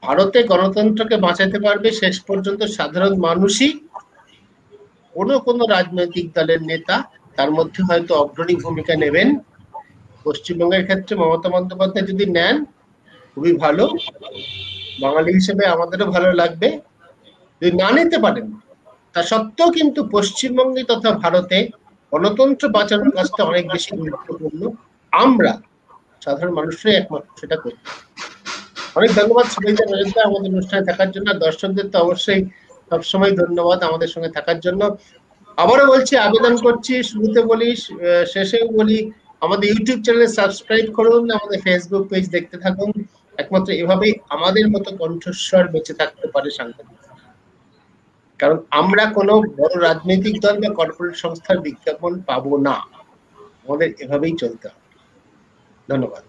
ভারতে গণতন্ত্রকে বাঁচাতে পারবে শেষ পর্যন্ত সাধারণ মানুষই। কোন রাজনৈতিক দলের নেতা তার মধ্যে হয়তো অগ্রণী ভূমিকা নেবেন। পশ্চিমবঙ্গের ক্ষেত্রে মমতা বন্দ্যোপাধ্যায় যদি নেন, খুবই ভালো। বাঙালি হিসেবে আমাদেরও ভালো লাগবে। যদি না নিতে পারেন তা সত্ত্বেও কিন্তু পশ্চিমবঙ্গে তথা ভারতে গণতন্ত্র বাঁচানোর কাজটা অনেক বেশি গুরুত্বপূর্ণ। আমরা সাধারণ মানুষরাই একমাত্র সেটা করতে। অনেক ধন্যবাদ সুবিধা নজরদা আমাদের অনুষ্ঠানে থাকার জন্য। দর্শকদের তো অবশ্যই সবসময় ধন্যবাদ আমাদের সঙ্গে থাকার জন্য। আবারও বলছি, আবেদন করছি, শুরুতে বলি শেষেও বলি, আমাদের ইউটিউব চ্যানেলে সাবস্ক্রাইব করুন, আমাদের ফেসবুক পেজ দেখতে থাকুন। একমাত্র এভাবেই আমাদের মতো কণ্ঠস্বর বেঁচে থাকতে পারে সাংবাদিক। কারণ আমরা কোনো বড় রাজনৈতিক দল বা কর্পোরেট সংস্থার বিজ্ঞাপন পাবো না, আমাদের এভাবেই চলতে হবে। ধন্যবাদ।